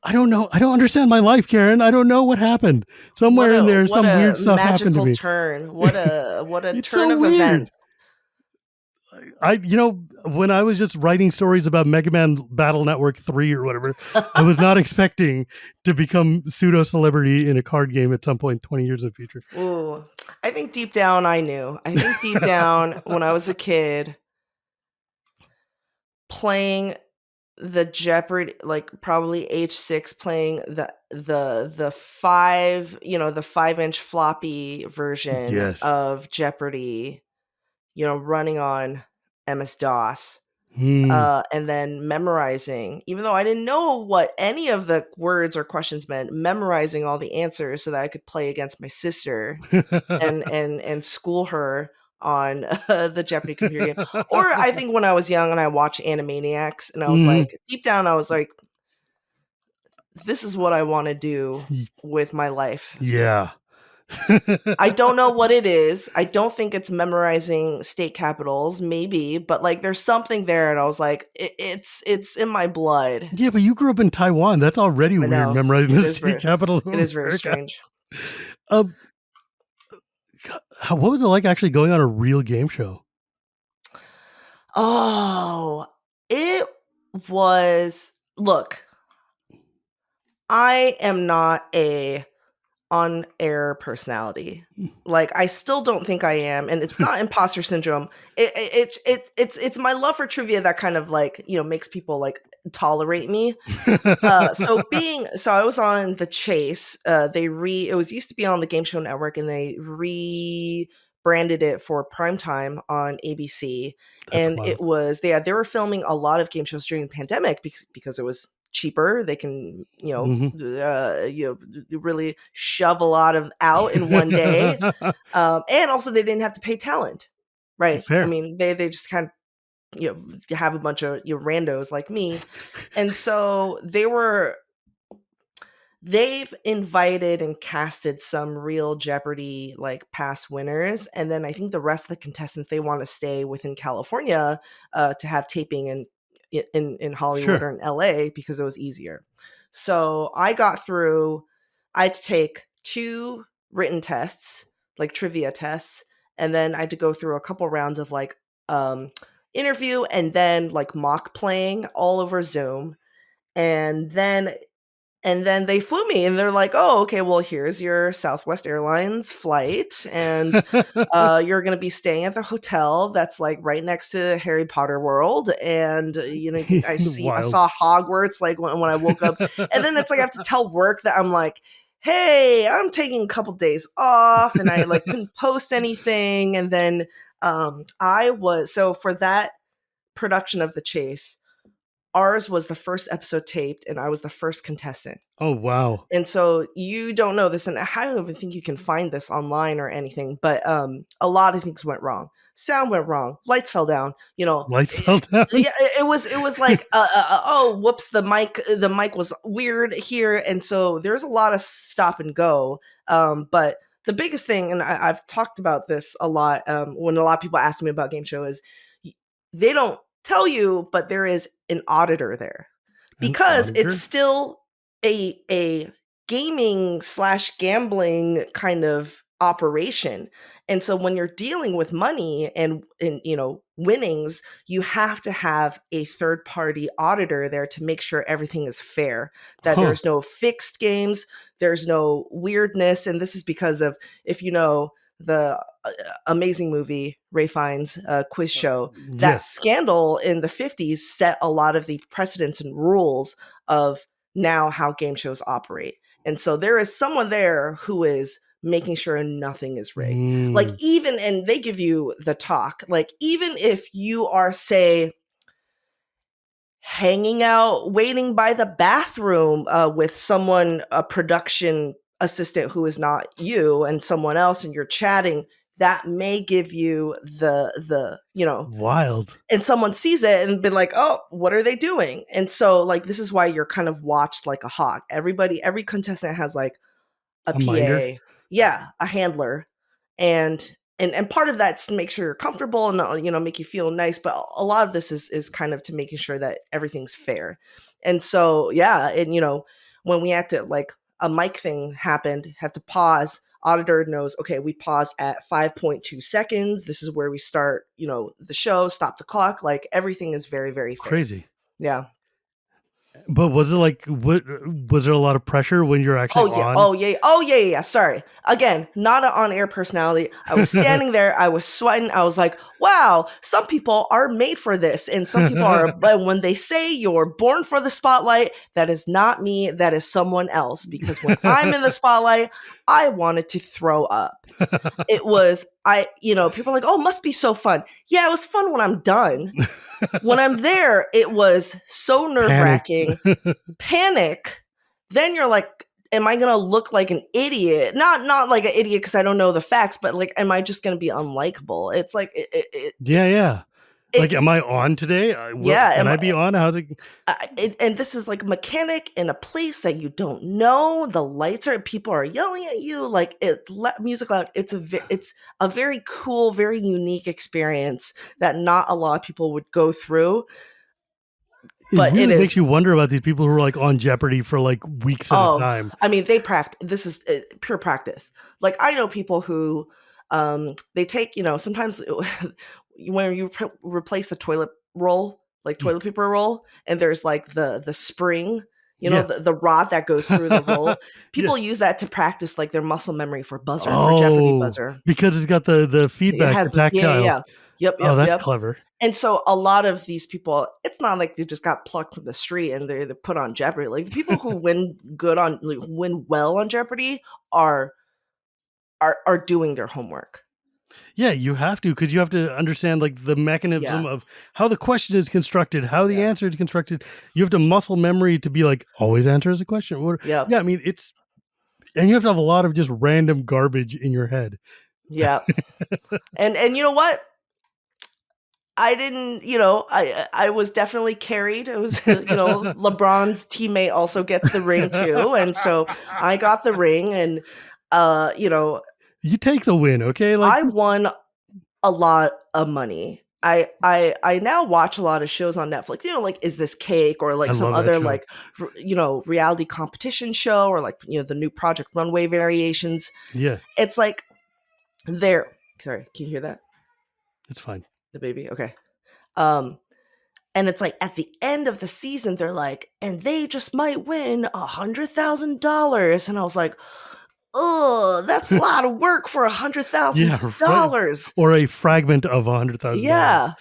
I don't know. I don't understand my life, Karen. I don't know what happened. Somewhere in there, What some a weird stuff happened to magical me. turn. What a It's turn so of weird. events. When I was just writing stories about Mega Man Battle Network 3 or whatever, I was not expecting to become pseudo celebrity in a card game at some point 20 years in the future. Ooh, I think deep down I knew. I think deep down when I was a kid playing the Jeopardy, like probably age 6, playing the 5-inch floppy version Yes. of Jeopardy, running on MS-DOS. Hmm. And then memorizing, even though I didn't know what any of the words or questions meant, memorizing all the answers so that I could play against my sister and school her on the Jeopardy computer game. Or I think when I was young and I watched Animaniacs, and I was Mhm. like, deep down, I was like, this is what I want to do with my life. Yeah. I don't know what it is. I don't think it's memorizing state capitals, maybe, but like there's something there, and I was like, it's in my blood. Yeah, but you grew up in Taiwan. That's already I weird, know memorizing it the is state capital of it is very America. strange. Um, what was it like actually going on a real game show? Oh, it was. Look, I am not a on-air personality. Like, I still don't think I am, and it's not imposter syndrome. It's my love for trivia that kind of like makes people like tolerate me. So I was on The Chase. It was used to be on the Game Show Network, and they rebranded it for primetime on ABC. That's And wild. they were filming a lot of game shows during the pandemic because it was cheaper. They can really shove a lot of out in one day, and also they didn't have to pay talent, right? I Fair. mean, they just kind of have a bunch of randos like me, and so they've invited and casted some real Jeopardy like past winners, and then I think the rest of the contestants, they want to stay within California to have taping in Hollywood Sure. or in LA because it was easier. So I got through. I had to take 2 written tests, like trivia tests, and then I had to go through a couple rounds of like interview and then like mock playing all over Zoom. And then they flew me and they're like, "Oh, okay, well, here's your Southwest Airlines flight. And you're going to be staying at the hotel that's like right next to Harry Potter World. And, I saw Hogwarts like when I woke up. And then it's like I have to tell work that I'm like, hey, I'm taking a couple days off and I like couldn't post anything. And then so for that production of The Chase, ours was the first episode taped and I was the first contestant. Oh, wow. And so you don't know this, and I don't even think you can find this online or anything, but a lot of things went wrong. Sound went wrong. Lights fell down. Lights fell down? Yeah, it was like, oh, whoops, the mic was weird here. And so there's a lot of stop and go. But the biggest thing, and I've talked about this a lot when a lot of people ask me about game show, is they don't tell you, but there is an auditor there because it's still a gaming / gambling kind of operation. And so when you're dealing with money and winnings, you have to have a third party auditor there to make sure everything is fair, that there's no fixed games, there's no weirdness. And this is because of, if you know the amazing movie Ray Fiennes quiz show, that scandal in the 50s set a lot of the precedents and rules of now how game shows operate. And so there is someone there who is making sure nothing is rigged. Like even, and they give you the talk, like even if you are, say, hanging out, waiting by the bathroom with someone, a production assistant who is not you and someone else, and you're chatting, that may give you the wild. And someone sees it and be like, oh, what are they doing? And so like, this is why you're kind of watched like a hawk. Every contestant has like a PA. Minder? Yeah, a handler. And part of that's to make sure you're comfortable and make you feel nice, but a lot of this is kind of to making sure that everything's fair. And so yeah, and when we had to, like, a mic thing happened, have to pause, auditor knows, okay, we pause at 5.2 seconds, this is where we start the show, stop the clock, like everything is very, very fair. Crazy. Yeah. But was it like, was there a lot of pressure when you're actually on? Oh yeah. Sorry. Again, not an on-air personality. I was standing there. I was sweating. I was like, wow, some people are made for this. And some people are, but when they say you're born for the spotlight, that is not me. That is someone else. Because when I'm in the spotlight, I wanted to throw up. It was, people are like, oh, must be so fun. Yeah, it was fun when I'm done. When I'm there, it was so nerve-wracking. Panic. Then you're like, am I going to look like an idiot? Not like an idiot because I don't know the facts, but like, am I just going to be unlikable? It's like, yeah. Like, am I on today? Can I be on? How's it? And this is like a mechanic in a place that you don't know. The lights are, people are yelling at you. Like, music loud. It's a very cool, very unique experience that not a lot of people would go through. But it really makes you wonder about these people who are like on Jeopardy for like weeks at a time. I mean, they practice. This is pure practice. Like, I know people who they take, sometimes when you replace the toilet roll, like toilet paper roll, and there's like the spring, the rod that goes through the roll. People use that to practice like their muscle memory for buzzer, for Jeopardy buzzer. Because it's got the feedback, it has the tactile. Yeah. Yep. Oh, that's clever. And so a lot of these people, it's not like they just got plucked from the street and they're put on Jeopardy. Like, the people who win well on Jeopardy are doing their homework. Yeah, you have to, because you have to understand like the mechanism of how the question is constructed, how the answer is constructed. You have to muscle memory to be like, always answer as a question. Yeah, I mean, and you have to have a lot of just random garbage in your head. Yeah. and you know what? I didn't, I was definitely carried. It was, LeBron's teammate also gets the ring too. And so I got the ring and, you take the win. Okay. Like, I won a lot of money. I now watch a lot of shows on Netflix, like Is This Cake, or like I some love that other show. like reality competition show, or like the new Project Runway variations. Yeah, It's like they're sorry, can you hear that? it's fine. The baby, okay. Um, and it's like at the end of the season, they're like, and they just might win $100,000, and I was like, oh, that's a lot of work for Yeah, right. $100,000. Or a fragment of $100,000. Yeah.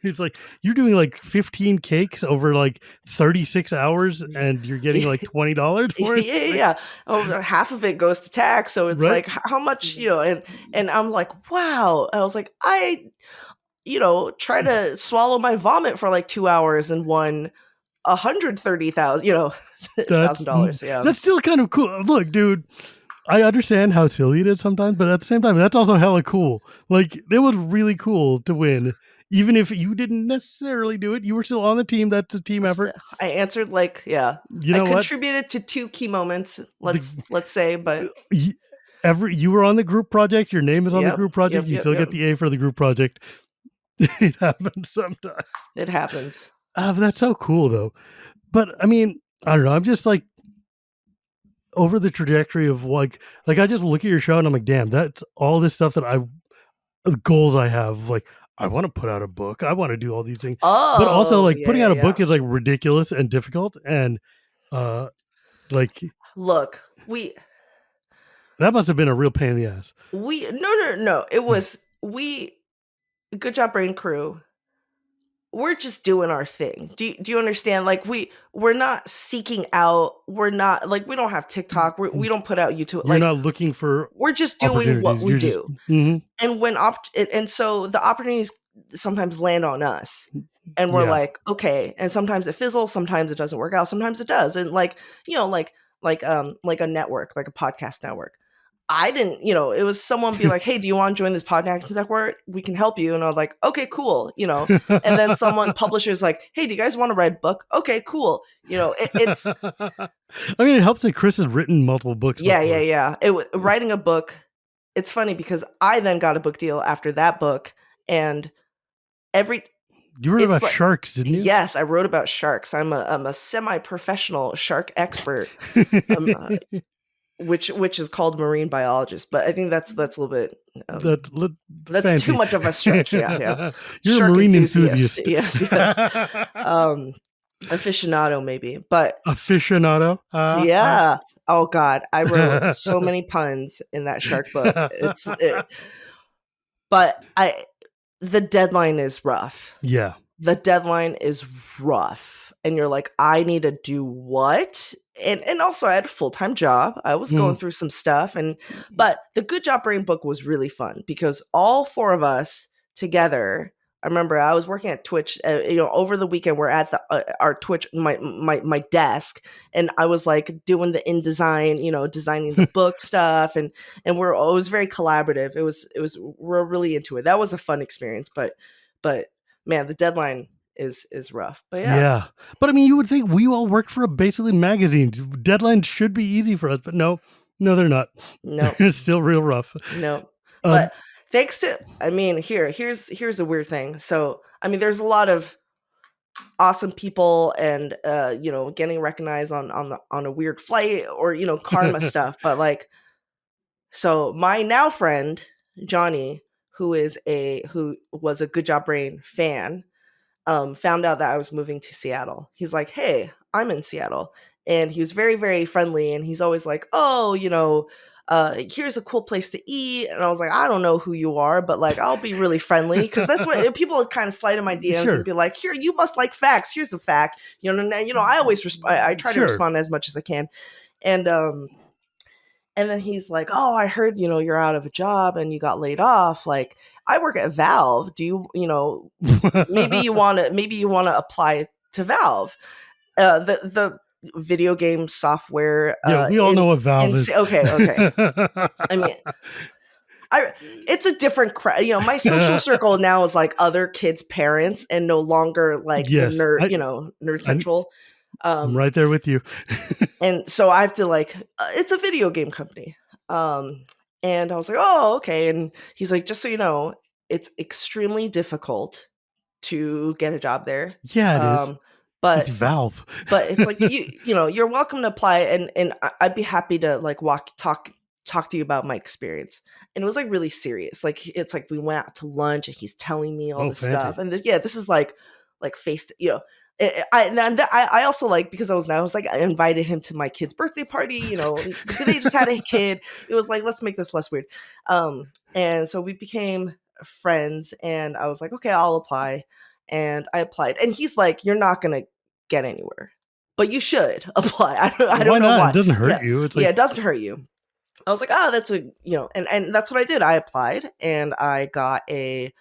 It's like you're doing like 15 cakes over like 36 hours, and you're getting like $20 for it. Yeah. Over half of it goes to tax, so it's Right? like how much, and I'm like, wow. And I was like, I try to swallow my vomit for like 2 hours and won 130,000, That's $1,000. Yeah. that's still kind of cool. Look, dude, I understand how silly it is sometimes, but at the same time, that's also hella cool. Like, it was really cool to win. Even if you didn't necessarily do it, you were still on the team. That's a team effort. I answered like, yeah. You I know what? contributed to 2 key moments, let's say, but you were on the group project. Your name is on the yep, group project. yep, You yep, still yep. get the A for the group project. It happens sometimes. It happens. But that's so cool, though. But I mean, I don't know. I'm just like over the trajectory of like I just look at your show and I'm like, damn, that's all this stuff that goals I have. Like, I want to put out a book. I want to do all these things. But also, Oh, like, yeah, putting yeah, out a yeah. book is like ridiculous and difficult. And like, look, that must have been a real pain in the ass. No. It was Good Job Brain Crew. We're just doing our thing. Do you understand? Like we're not seeking out. We're not like, we don't have TikTok. We don't put out YouTube. You're Like, not looking for we're just doing what we You're do. just, mm-hmm. And and so the opportunities sometimes land on us, and we're like, okay. And sometimes it fizzles, sometimes it doesn't work out, sometimes it does. And like, like a network, like a podcast network. I didn't, it was someone be like, hey, do you want to join this podcast network? We can help you. And I was like, okay, cool. And then someone publishes like, hey, do you guys want to write a book? Okay, cool. It's, I mean, it helps that Chris has written multiple books. Yeah. before. Yeah. Writing a book. It's funny because I then got a book deal after that book, and you wrote about sharks, didn't you? Yes, I wrote about sharks. I'm a semi-professional shark expert. Which is called marine biologist, but I think that's a little bit that's fancy. too much of a stretch. Yeah. You're shark a marine enthusiast. Yes. Aficionado maybe, but aficionado. Yeah. Oh God, I wrote so many puns in that shark book. But the deadline is rough. Yeah, the deadline is rough, and you're like, I need to do what? And also, I had a full-time job. I was going through some stuff, but the Good Job Brain book was really fun because all 4 of us together. I remember I was working at Twitch. Over the weekend, we're at our Twitch, my desk, and I was like doing the InDesign, designing the book stuff, and it was very collaborative. We're really into it. That was a fun experience, but man, the deadline is rough. But yeah. But I mean, you would think we all work for basically magazines. Deadlines should be easy for us, but no, they're not. No, they're still real rough. No, but thanks to, I mean, here's a weird thing. So, I mean, there's a lot of awesome people, and getting recognized on a weird flight, or karma stuff. But like, so my now friend Johnny, who was a Good Job Brain fan, found out that I was moving to Seattle. He's like, hey, I'm in Seattle. And he was very, very friendly. And he's always like, oh, here's a cool place to eat. And I was like, I don't know who you are, but like, I'll be really friendly. Because that's what people kind of slide in my DMs and be like, here, you must like facts. Here's a fact. I always respond. I try to respond as much as I can. And then he's like, oh, I heard, you're out of a job and you got laid off. Like, I work at Valve. Do you, maybe you want to apply to Valve, the video game software. Yeah, we all know what Valve is. Okay. I mean, it's a different my social circle now is like other kids' parents, and no longer like the nerd central. I'm right there with you. And so I have to like, it's a video game company. And I was like, oh, okay. And he's like, just so you know, it's extremely difficult to get a job there. Yeah, it is. It's But Valve. but it's like you're welcome to apply, and I'd be happy to like talk to you about my experience. And it was like really serious. Like it's like we went out to lunch and he's telling me all this stuff. And this is like faced, I also like, because I was like, I invited him to my kid's birthday party, because they just had a kid. It was like, let's make this less weird. And so we became friends, and I was like, okay, I'll apply. And I applied, and he's like, you're not going to get anywhere, but you should apply. I don't know why. It doesn't hurt you. It's like, it doesn't hurt you. I was like, that's and that's what I did. I applied, and I got a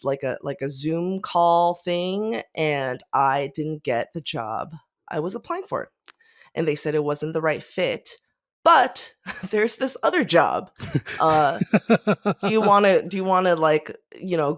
like a Zoom call thing, and I didn't get the job I was applying for. And they said it wasn't the right fit, but there's this other job. Do you want to like,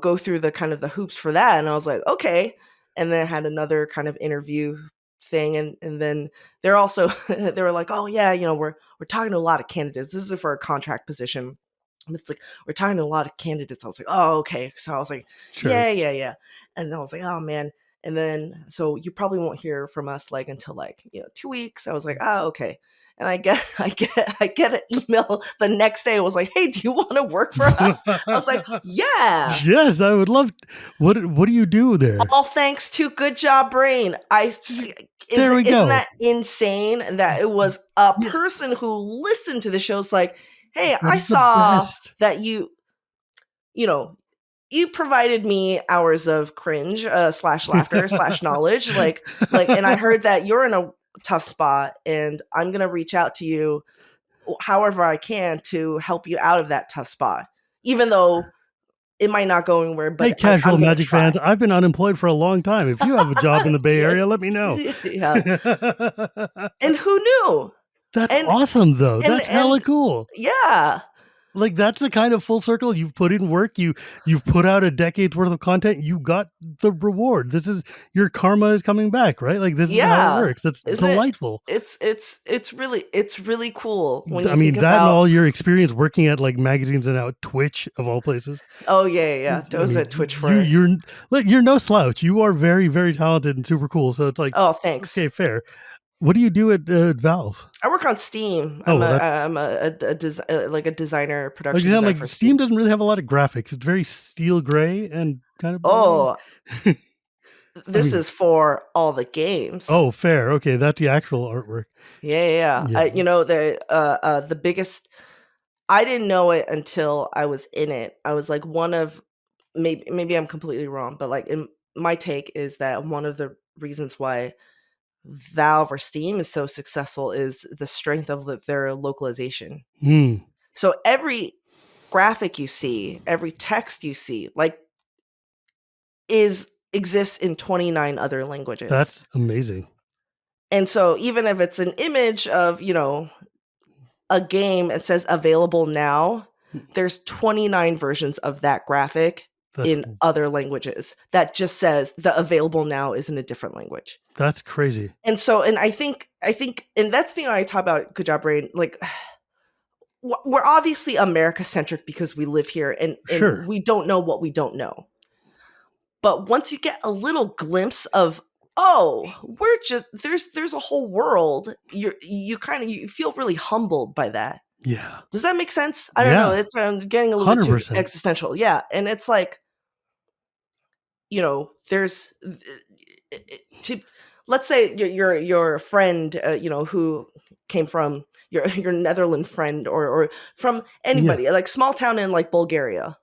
go through the kind of the hoops for that? And I was like, okay. And then I had another kind of interview thing, and then they're also they were like, oh yeah, we're talking to a lot of candidates. This is for a contract position. And it's like, we're talking to a lot of candidates. I was like, oh, okay. So I was like, sure. yeah. And then I was like, oh man. And then, so you probably won't hear from us like until like 2 weeks. I was like, oh, okay. And I get an email the next day. It was like, hey, do you want to work for us? I was like, yeah. Yes, I would love. What do you do there? All thanks to Good Job Brain. There we go. Isn't that insane that it was a person who listened to the show? It's like, hey, I saw that you provided me hours of cringe / laughter / knowledge, like, and I heard that you're in a tough spot, and I'm gonna reach out to you however I can to help you out of that tough spot, even though it might not go anywhere. But hey, casual Magic fans, I've been unemployed for a long time. If you have a job in the Bay Area, let me know. Yeah. And who knew? That's awesome, though. That's hella cool. Yeah. Like, that's the kind of full circle. You've put in work. You've put out a decade's worth of content. You got the reward. This is, your karma is coming back, right? Like, this is how it works. That's delightful. It's really cool. When you I mean, that and all your experience working at like magazines and now Twitch of all places. Oh yeah. I was at Twitch for you're no slouch. You are very, very talented and super cool. So it's like, oh, thanks. Okay, fair. What do you do at Valve? I work on Steam. I'm a designer, production designer. Like Steam doesn't really have a lot of graphics. It's very steel gray and kind of. Oh, this is for all the games. Oh, fair. Okay, that's the actual artwork. Yeah. The biggest. I didn't know it until I was in it. I was like one of, maybe I'm completely wrong, but like in my take is that one of the reasons why Valve or Steam is so successful is the strength of their localization. So every graphic you see, every text you see, like exists in 29 other languages. That's amazing. And so even if it's an image of, a game that says available now, there's 29 versions of that graphic in other languages that just says the available now is in a different language. That's crazy. And so, and I think, and that's the thing I talk about Good Job Brain, like, we're obviously America-centric because we live here, and sure, we don't know what we don't know. But once you get a little glimpse of, we're just, there's a whole world, you feel really humbled by that. Yeah. Does that make sense? I don't know. I'm getting a little 100%. Bit too existential. Yeah. And it's like, there's, let's say your friend, who came from your Netherlands friend or from anybody, like small town in like Bulgaria.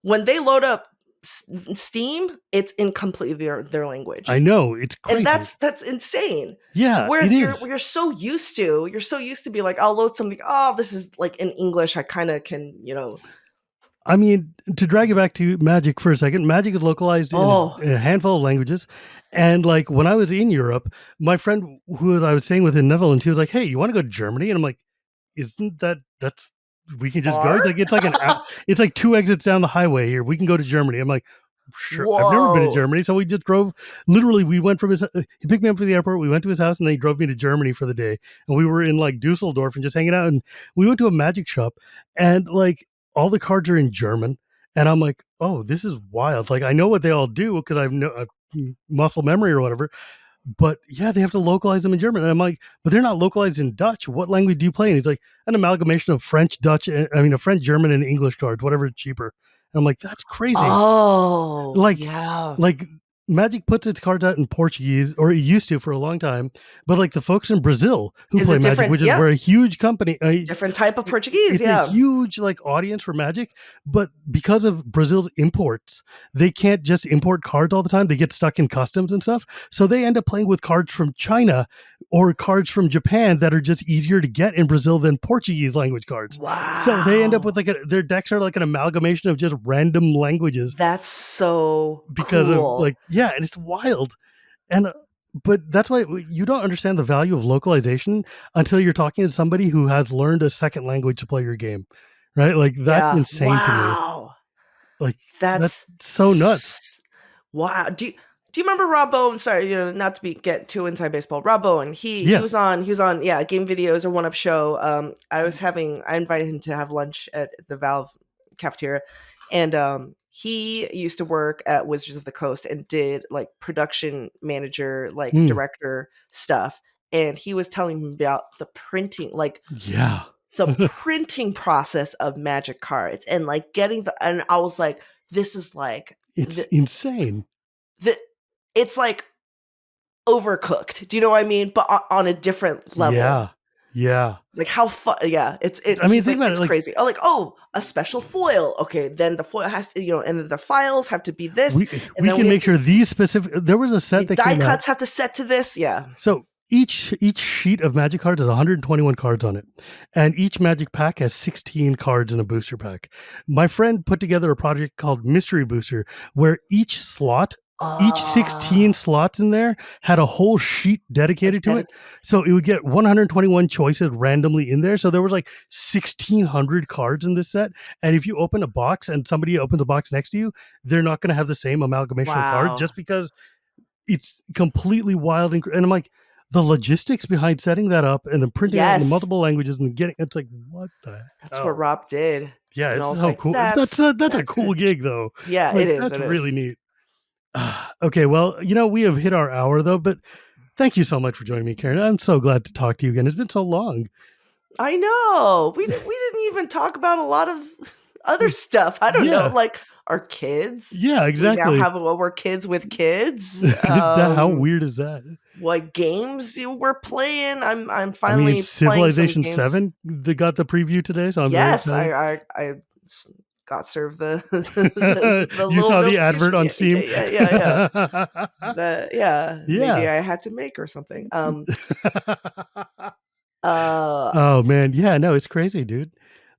When they load up Steam, it's in completely their language. I know, it's crazy. And that's insane. Yeah. Whereas you're so used to be like, I'll load something. Oh, this is like in English. I kind of can, I mean, to drag it back to Magic for a second, Magic is localized in a handful of languages. And like when I was in Europe, my friend who I was staying with in Netherlands, he was like, hey, you want to go to Germany? And I'm like, isn't that's we can just go? It's like it's like 2 exits down the highway here. We can go to Germany. I'm like, sure. Whoa. I've never been to Germany. So we just drove, literally we went from he picked me up from the airport. We went to his house and then he drove me to Germany for the day. And we were in like Dusseldorf and just hanging out. And we went to a magic shop and like all the cards are in German. And I'm like, oh, this is wild. Like, I know what they all do because I've muscle memory or whatever. But yeah, they have to localize them in German. And I'm like, but they're not localized in Dutch. What language do you play? And he's like, an amalgamation of French, Dutch, a French, German, and English cards, whatever is cheaper. And I'm like, that's crazy. Oh, Like, yeah. like Magic puts its cards out in Portuguese, or it used to for a long time. But like the folks in Brazil who play Magic, which is where a huge company, different type of Portuguese, it's a huge like audience for Magic. But because of Brazil's imports, they can't just import cards all the time. They get stuck in customs and stuff. So they end up playing with cards from China or cards from Japan that are just easier to get in Brazil than Portuguese language cards. Wow. So they end up with like their decks are like an amalgamation of just random languages. That's so because cool. of like, yeah, and it's wild. And but that's why you don't understand the value of localization until you're talking to somebody who has learned a second language to play your game, right? Like that's insane to me. Like that's so nuts. Wow. Do you remember Rob Bowen? Sorry, not to get too inside baseball. Rob Bowen, he was on Game Videos or OneUp show. I invited him to have lunch at the Valve cafeteria, and he used to work at Wizards of the Coast and did like production manager, like director stuff. And he was telling me about the printing, like the printing process of Magic cards and like getting and I was like, this is like, it's insane. It's like overcooked. Do you know what I mean? But on a different level. Yeah. Like how fun. Yeah. It's think about it's crazy. A special foil. Okay. Then the foil has to, and then the files have to be this. We can make sure these specific, there was a set that die cuts have to set to this. Yeah. So each sheet of Magic cards has 121 cards on it, and each Magic pack has 16 cards in a booster pack. My friend put together a project called Mystery Booster, where each 16 slots in there had a whole sheet dedicated to it. So it would get 121 choices randomly in there. So there was like 1,600 cards in this set. And if you open a box and somebody opens a box next to you, they're not going to have the same amalgamation of cards just because it's completely wild. And I'm like, the logistics behind setting that up and then printing it in the multiple languages and getting it's like, what the hell? That's what Rob did. Yeah, it's so cool. That's a cool gig though. Yeah, like, it is. That's really neat. Okay, well, we have hit our hour though, but thank you so much for joining me, Karen. I'm so glad to talk to you again. It's been so long. I know. We didn't even talk about a lot of other stuff. I don't know, like our kids. Yeah, exactly. We now we're kids with kids. How weird is that? What games you were playing? I'm finally Civilization 7. They got the preview today, so I'm I got served the you saw the advert on Steam. Yeah. Maybe I had to make or something. Oh man, yeah, no, it's crazy, dude.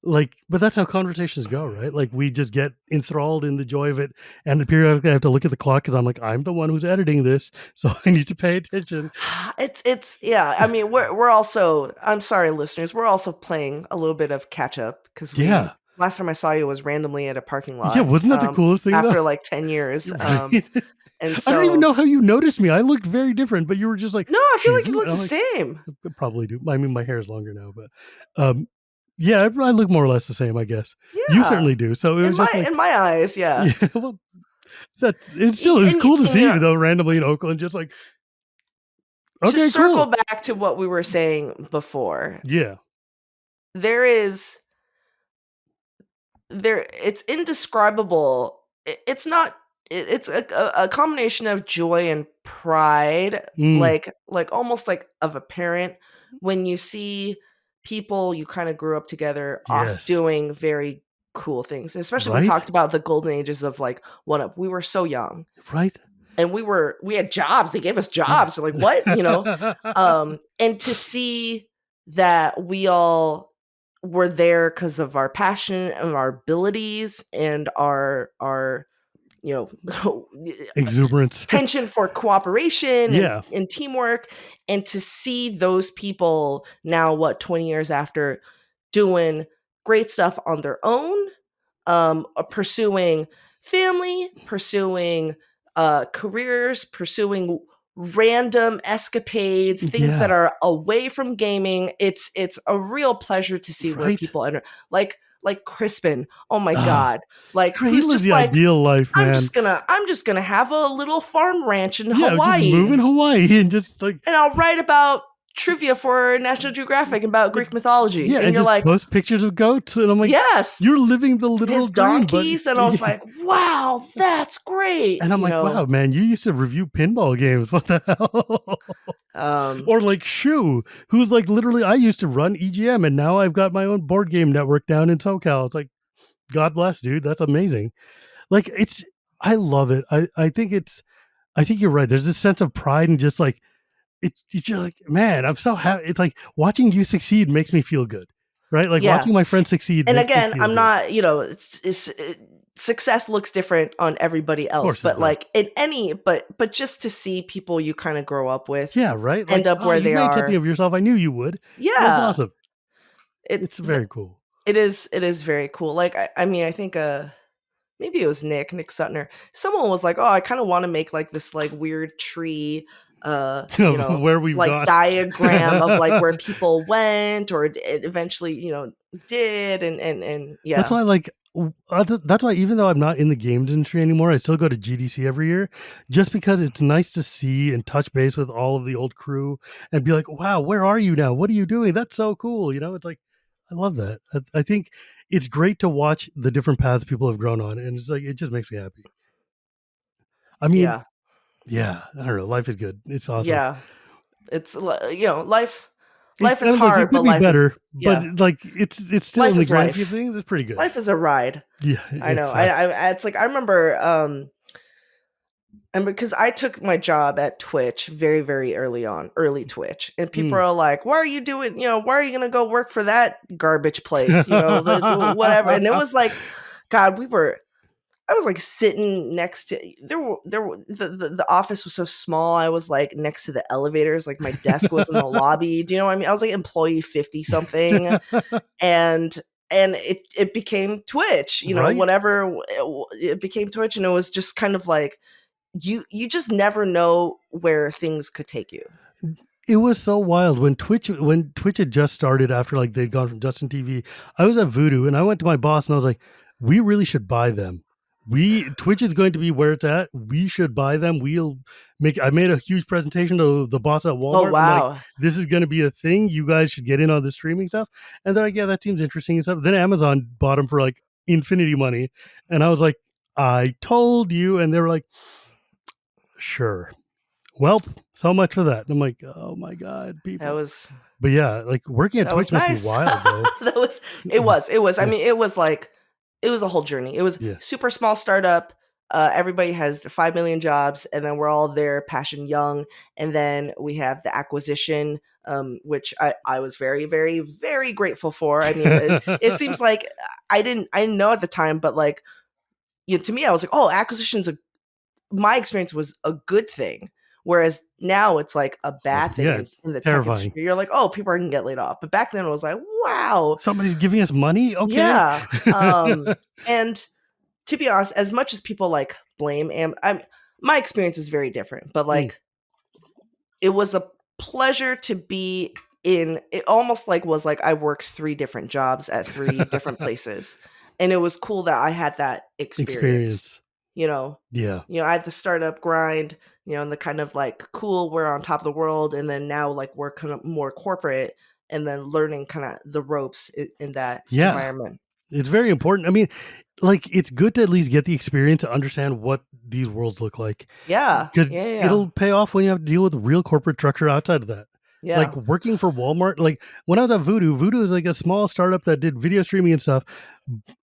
Like, but that's how conversations go, right? Like, we just get enthralled in the joy of it, and periodically I have to look at the clock because I'm like, I'm the one who's editing this, so I need to pay attention. It's yeah. I mean, we're also. I'm sorry, listeners. We're also playing a little bit of catch up because last time I saw you was randomly at a parking lot. Yeah, wasn't that the coolest thing? After like 10 years. Right? And so I don't even know how you noticed me. I looked very different, but you were just like, no, I feel like you look the same. I probably do. I mean, my hair is longer now, but yeah, I look more or less the same, I guess. Yeah. You certainly do. So it was just in my eyes, yeah. Well, it's cool to see you though, randomly in Oakland, just like. Okay, to circle back to what we were saying before. Yeah. It's indescribable. It's not. It's a combination of joy and pride, like almost like of a parent when you see people you kind of grew up together off doing very cool things. Especially when we talked about the golden ages of like OneUp. We were so young, right? And we had jobs. They gave us jobs. They're like, what? And to see that we all were there because of our passion and our abilities and our exuberance, penchant for cooperation and teamwork, and to see those people now 20 years after doing great stuff on their own, pursuing family, pursuing careers, pursuing random escapades, things that are away from gaming. It's a real pleasure to see where people enter. Like like Crispin. Oh my god. Like he who's lives just the like, ideal life, I'm man. just gonna have a little farm ranch in Yeah, just move in Hawaii. Hawaii and just like, And I'll write about trivia for National Geographic about Greek mythology. yeah, And and you're just like, post pictures of goats, and I'm like, yes, you're living the literal his dream, but donkeys. And I was like, wow, that's great. and I'm like, wow, man, you used to review pinball games. What the hell? Or like Shu, who's like literally, I used to run EGM, and now I've got my own board game network down in SoCal. It's like, God bless, dude. That's amazing. Like I love it. I think you're right. There's this sense of pride and just like, it's you're like, man, I'm so happy. It's like watching you succeed makes me feel good, right? Like yeah. watching my friends succeed And makes me again, feel I'm good. not, success looks different on everybody else, but like in any, but just to see people you kind of grow up with, yeah, right. Like, end up where you they made something are. of yourself. I knew you would. That's Yeah, awesome. It's very cool. It is very cool. Like I mean, I think maybe it was Nick Sutner. Someone was like, "Oh, I kind of want to make like this like weird tree where we've like gone. diagram of like where people went or it eventually, did and yeah." That's why that's why even though I'm not in the games industry anymore, I still go to GDC every year just because it's nice to see and touch base with all of the old crew and be like, wow, where are you now? What are you doing? That's so cool. It's like, I love that. I think it's great to watch the different paths people have grown on. And it's like, it just makes me happy. I mean, yeah, I don't know. Life is good. It's awesome. Yeah. It's life It is hard, it but could be life is better, but like it's still life in the is grand scheme of life. things, it's pretty good. Life is a ride. Yeah, I know. It's like I remember and because I took my job at Twitch very, very early Twitch, and people are like, "Why are you doing? Why are you gonna go work for that garbage place? Whatever." And it was like, God, I was like sitting next to the office was so small. I was like next to the elevators, like my desk was in the lobby. Do you know what I mean? I was like employee 50 something, and it became Twitch. Right? Whatever it became Twitch, and it was just kind of like you just never know where things could take you. It was so wild when Twitch had just started after like they'd gone from Justin TV. I was at Voodoo and I went to my boss and I was like, we really should buy them. Twitch is going to be where it's at. We should buy them. I made a huge presentation to the boss at Walmart. Oh wow. I'm like, this is going to be a thing. You guys should get in on the streaming stuff. And they're like, yeah, that seems interesting and stuff. Then Amazon bought them for like infinity money. And I was like, I told you. And they were like, sure. Well, so much for that. And I'm like, oh my God, people. But yeah, like working at Twitch must be wild, though. It was. I mean, it was a whole journey. It was super small startup. Everybody has 5 million jobs, and then we're all there, passion young. And then we have the acquisition, which I was very, very, very grateful for. I mean, it seems like I didn't know at the time, but like, to me, I was like, oh, acquisition's my experience was a good thing. Whereas now it's like a bad thing in the tech industry. You're like, oh, people are going to get laid off. But back then it was like, wow. Somebody's giving us money? Okay. Yeah. And to be honest, as much as people like blame, my experience is very different. But like, it was a pleasure to be in, it almost like was like I worked 3 different jobs at 3 different places. And it was cool that I had that experience. Yeah. I had the startup grind, and the kind of like cool, we're on top of the world. And then now like we're kind of more corporate and then learning kind of the ropes in that environment. It's very important. I mean, like it's good to at least get the experience to understand what these worlds look like. Yeah. Because it'll pay off when you have to deal with real corporate structure outside of that. Yeah. Like working for Walmart, like when I was at Voodoo is like a small startup that did video streaming and stuff.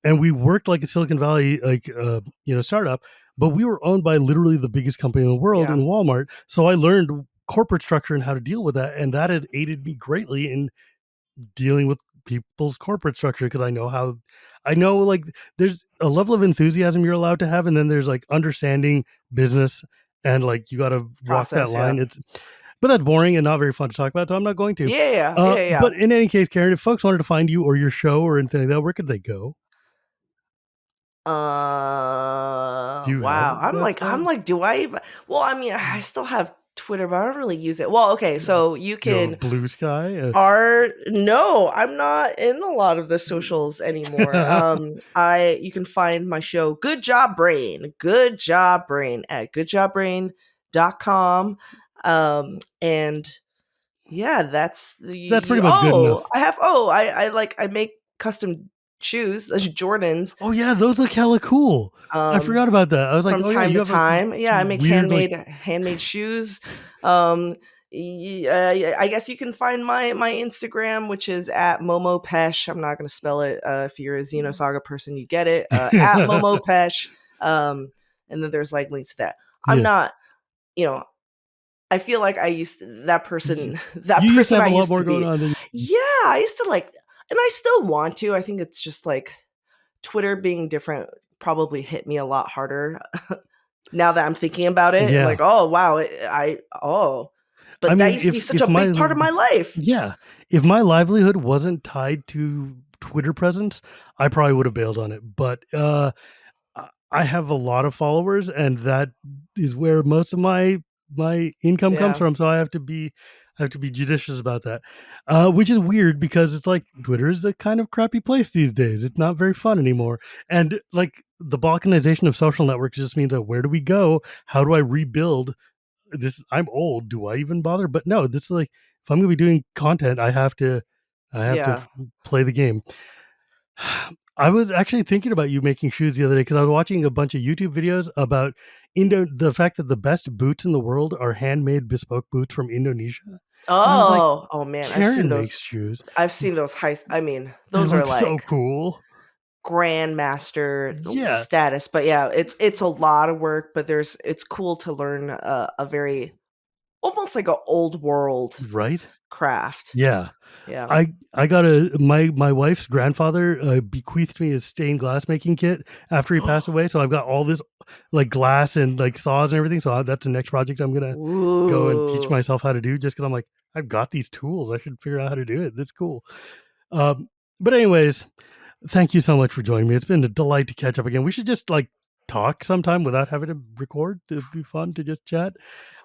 And we worked like a Silicon Valley, like, startup, but we were owned by literally the biggest company in the world in Walmart. So I learned corporate structure and how to deal with that. And that has aided me greatly in dealing with people's corporate structure. Cause I know like there's a level of enthusiasm you're allowed to have. And then there's like understanding business and like, you got to walk that line. But that's boring and not very fun to talk about. So I'm not going to. Yeah. But in any case, Karen, if folks wanted to find you or your show or anything like that, where could they go? Wow. I'm like, do I even? Well, I mean, I still have Twitter, but I don't really use it. Well, okay, so you can Blue Sky. No, I'm not in a lot of the socials anymore. You can find my show Good Job Brain at goodjobbrain.com. And yeah, that's pretty much good enough. I make custom shoes, Jordans. Oh yeah, those look hella cool. I forgot about that. I was like, from time to time. Yeah, I make weird, handmade shoes. I guess you can find my Instagram, which is at Momo Pesh. I'm not going to spell it. If you're a Xenosaga person, you get it. At Momo Pesh. And then there's like links to that. I'm not, I feel like I used to, that person. That you person used to have I a lot used more to be. going on. Yeah, I used to like, and I still want to. I think it's just like Twitter being different probably hit me a lot harder now that I'm thinking about it. Yeah. Like, oh wow, but that used to be such a big part of my life. Yeah, if my livelihood wasn't tied to Twitter presence, I probably would have bailed on it. But I have a lot of followers, and that is where most of my income comes from. So I have to be judicious about that, which is weird because it's like Twitter is a kind of crappy place these days. It's not very fun anymore, and like the balkanization of social networks just means that where do we go? How do I rebuild this? I'm old. Do I even bother? But no, this is like if I'm going to be doing content, I have to play the game. I was actually thinking about you making shoes the other day because I was watching a bunch of YouTube videos about the fact that the best boots in the world are handmade bespoke boots from Indonesia. Oh man, Karen I've seen those makes shoes. I've seen those those are like so cool. Grandmaster status. But yeah, it's a lot of work, but it's cool to learn a very almost like an old world craft. Yeah. I got my wife's grandfather bequeathed me his stained glass making kit after he passed away. So I've got all this like glass and like saws and everything. So that's the next project I'm gonna go and teach myself how to do, just because I'm like, I've got these tools. I should figure out how to do it. That's cool. But anyways, thank you so much for joining me. It's been a delight to catch up again. We should just like talk sometime without having to record. It'd be fun to just chat.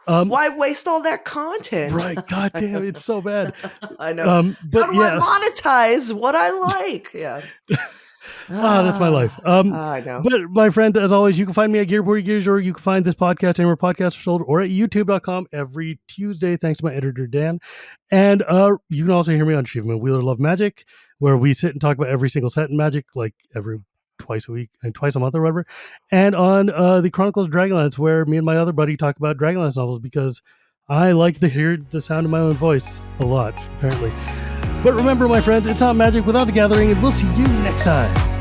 Why waste all that content? Right. God damn, it's so bad. I know. But how do I monetize what I like? Yeah. That's my life. I know. But my friend, as always, you can find me at Gearboard Gears, or you can find this podcast anywhere podcasts are sold, or at youtube.com every Tuesday, thanks to my editor, Dan. And you can also hear me on Shivam and Wheeler Love Magic, where we sit and talk about every single set in Magic, like twice a week and twice a month or whatever. And on the Chronicles of Dragonlance, where me and my other buddy talk about Dragonlance novels, because I like to hear the sound of my own voice a lot, apparently. But remember, my friends, it's not magic without the gathering, and we'll see you next time.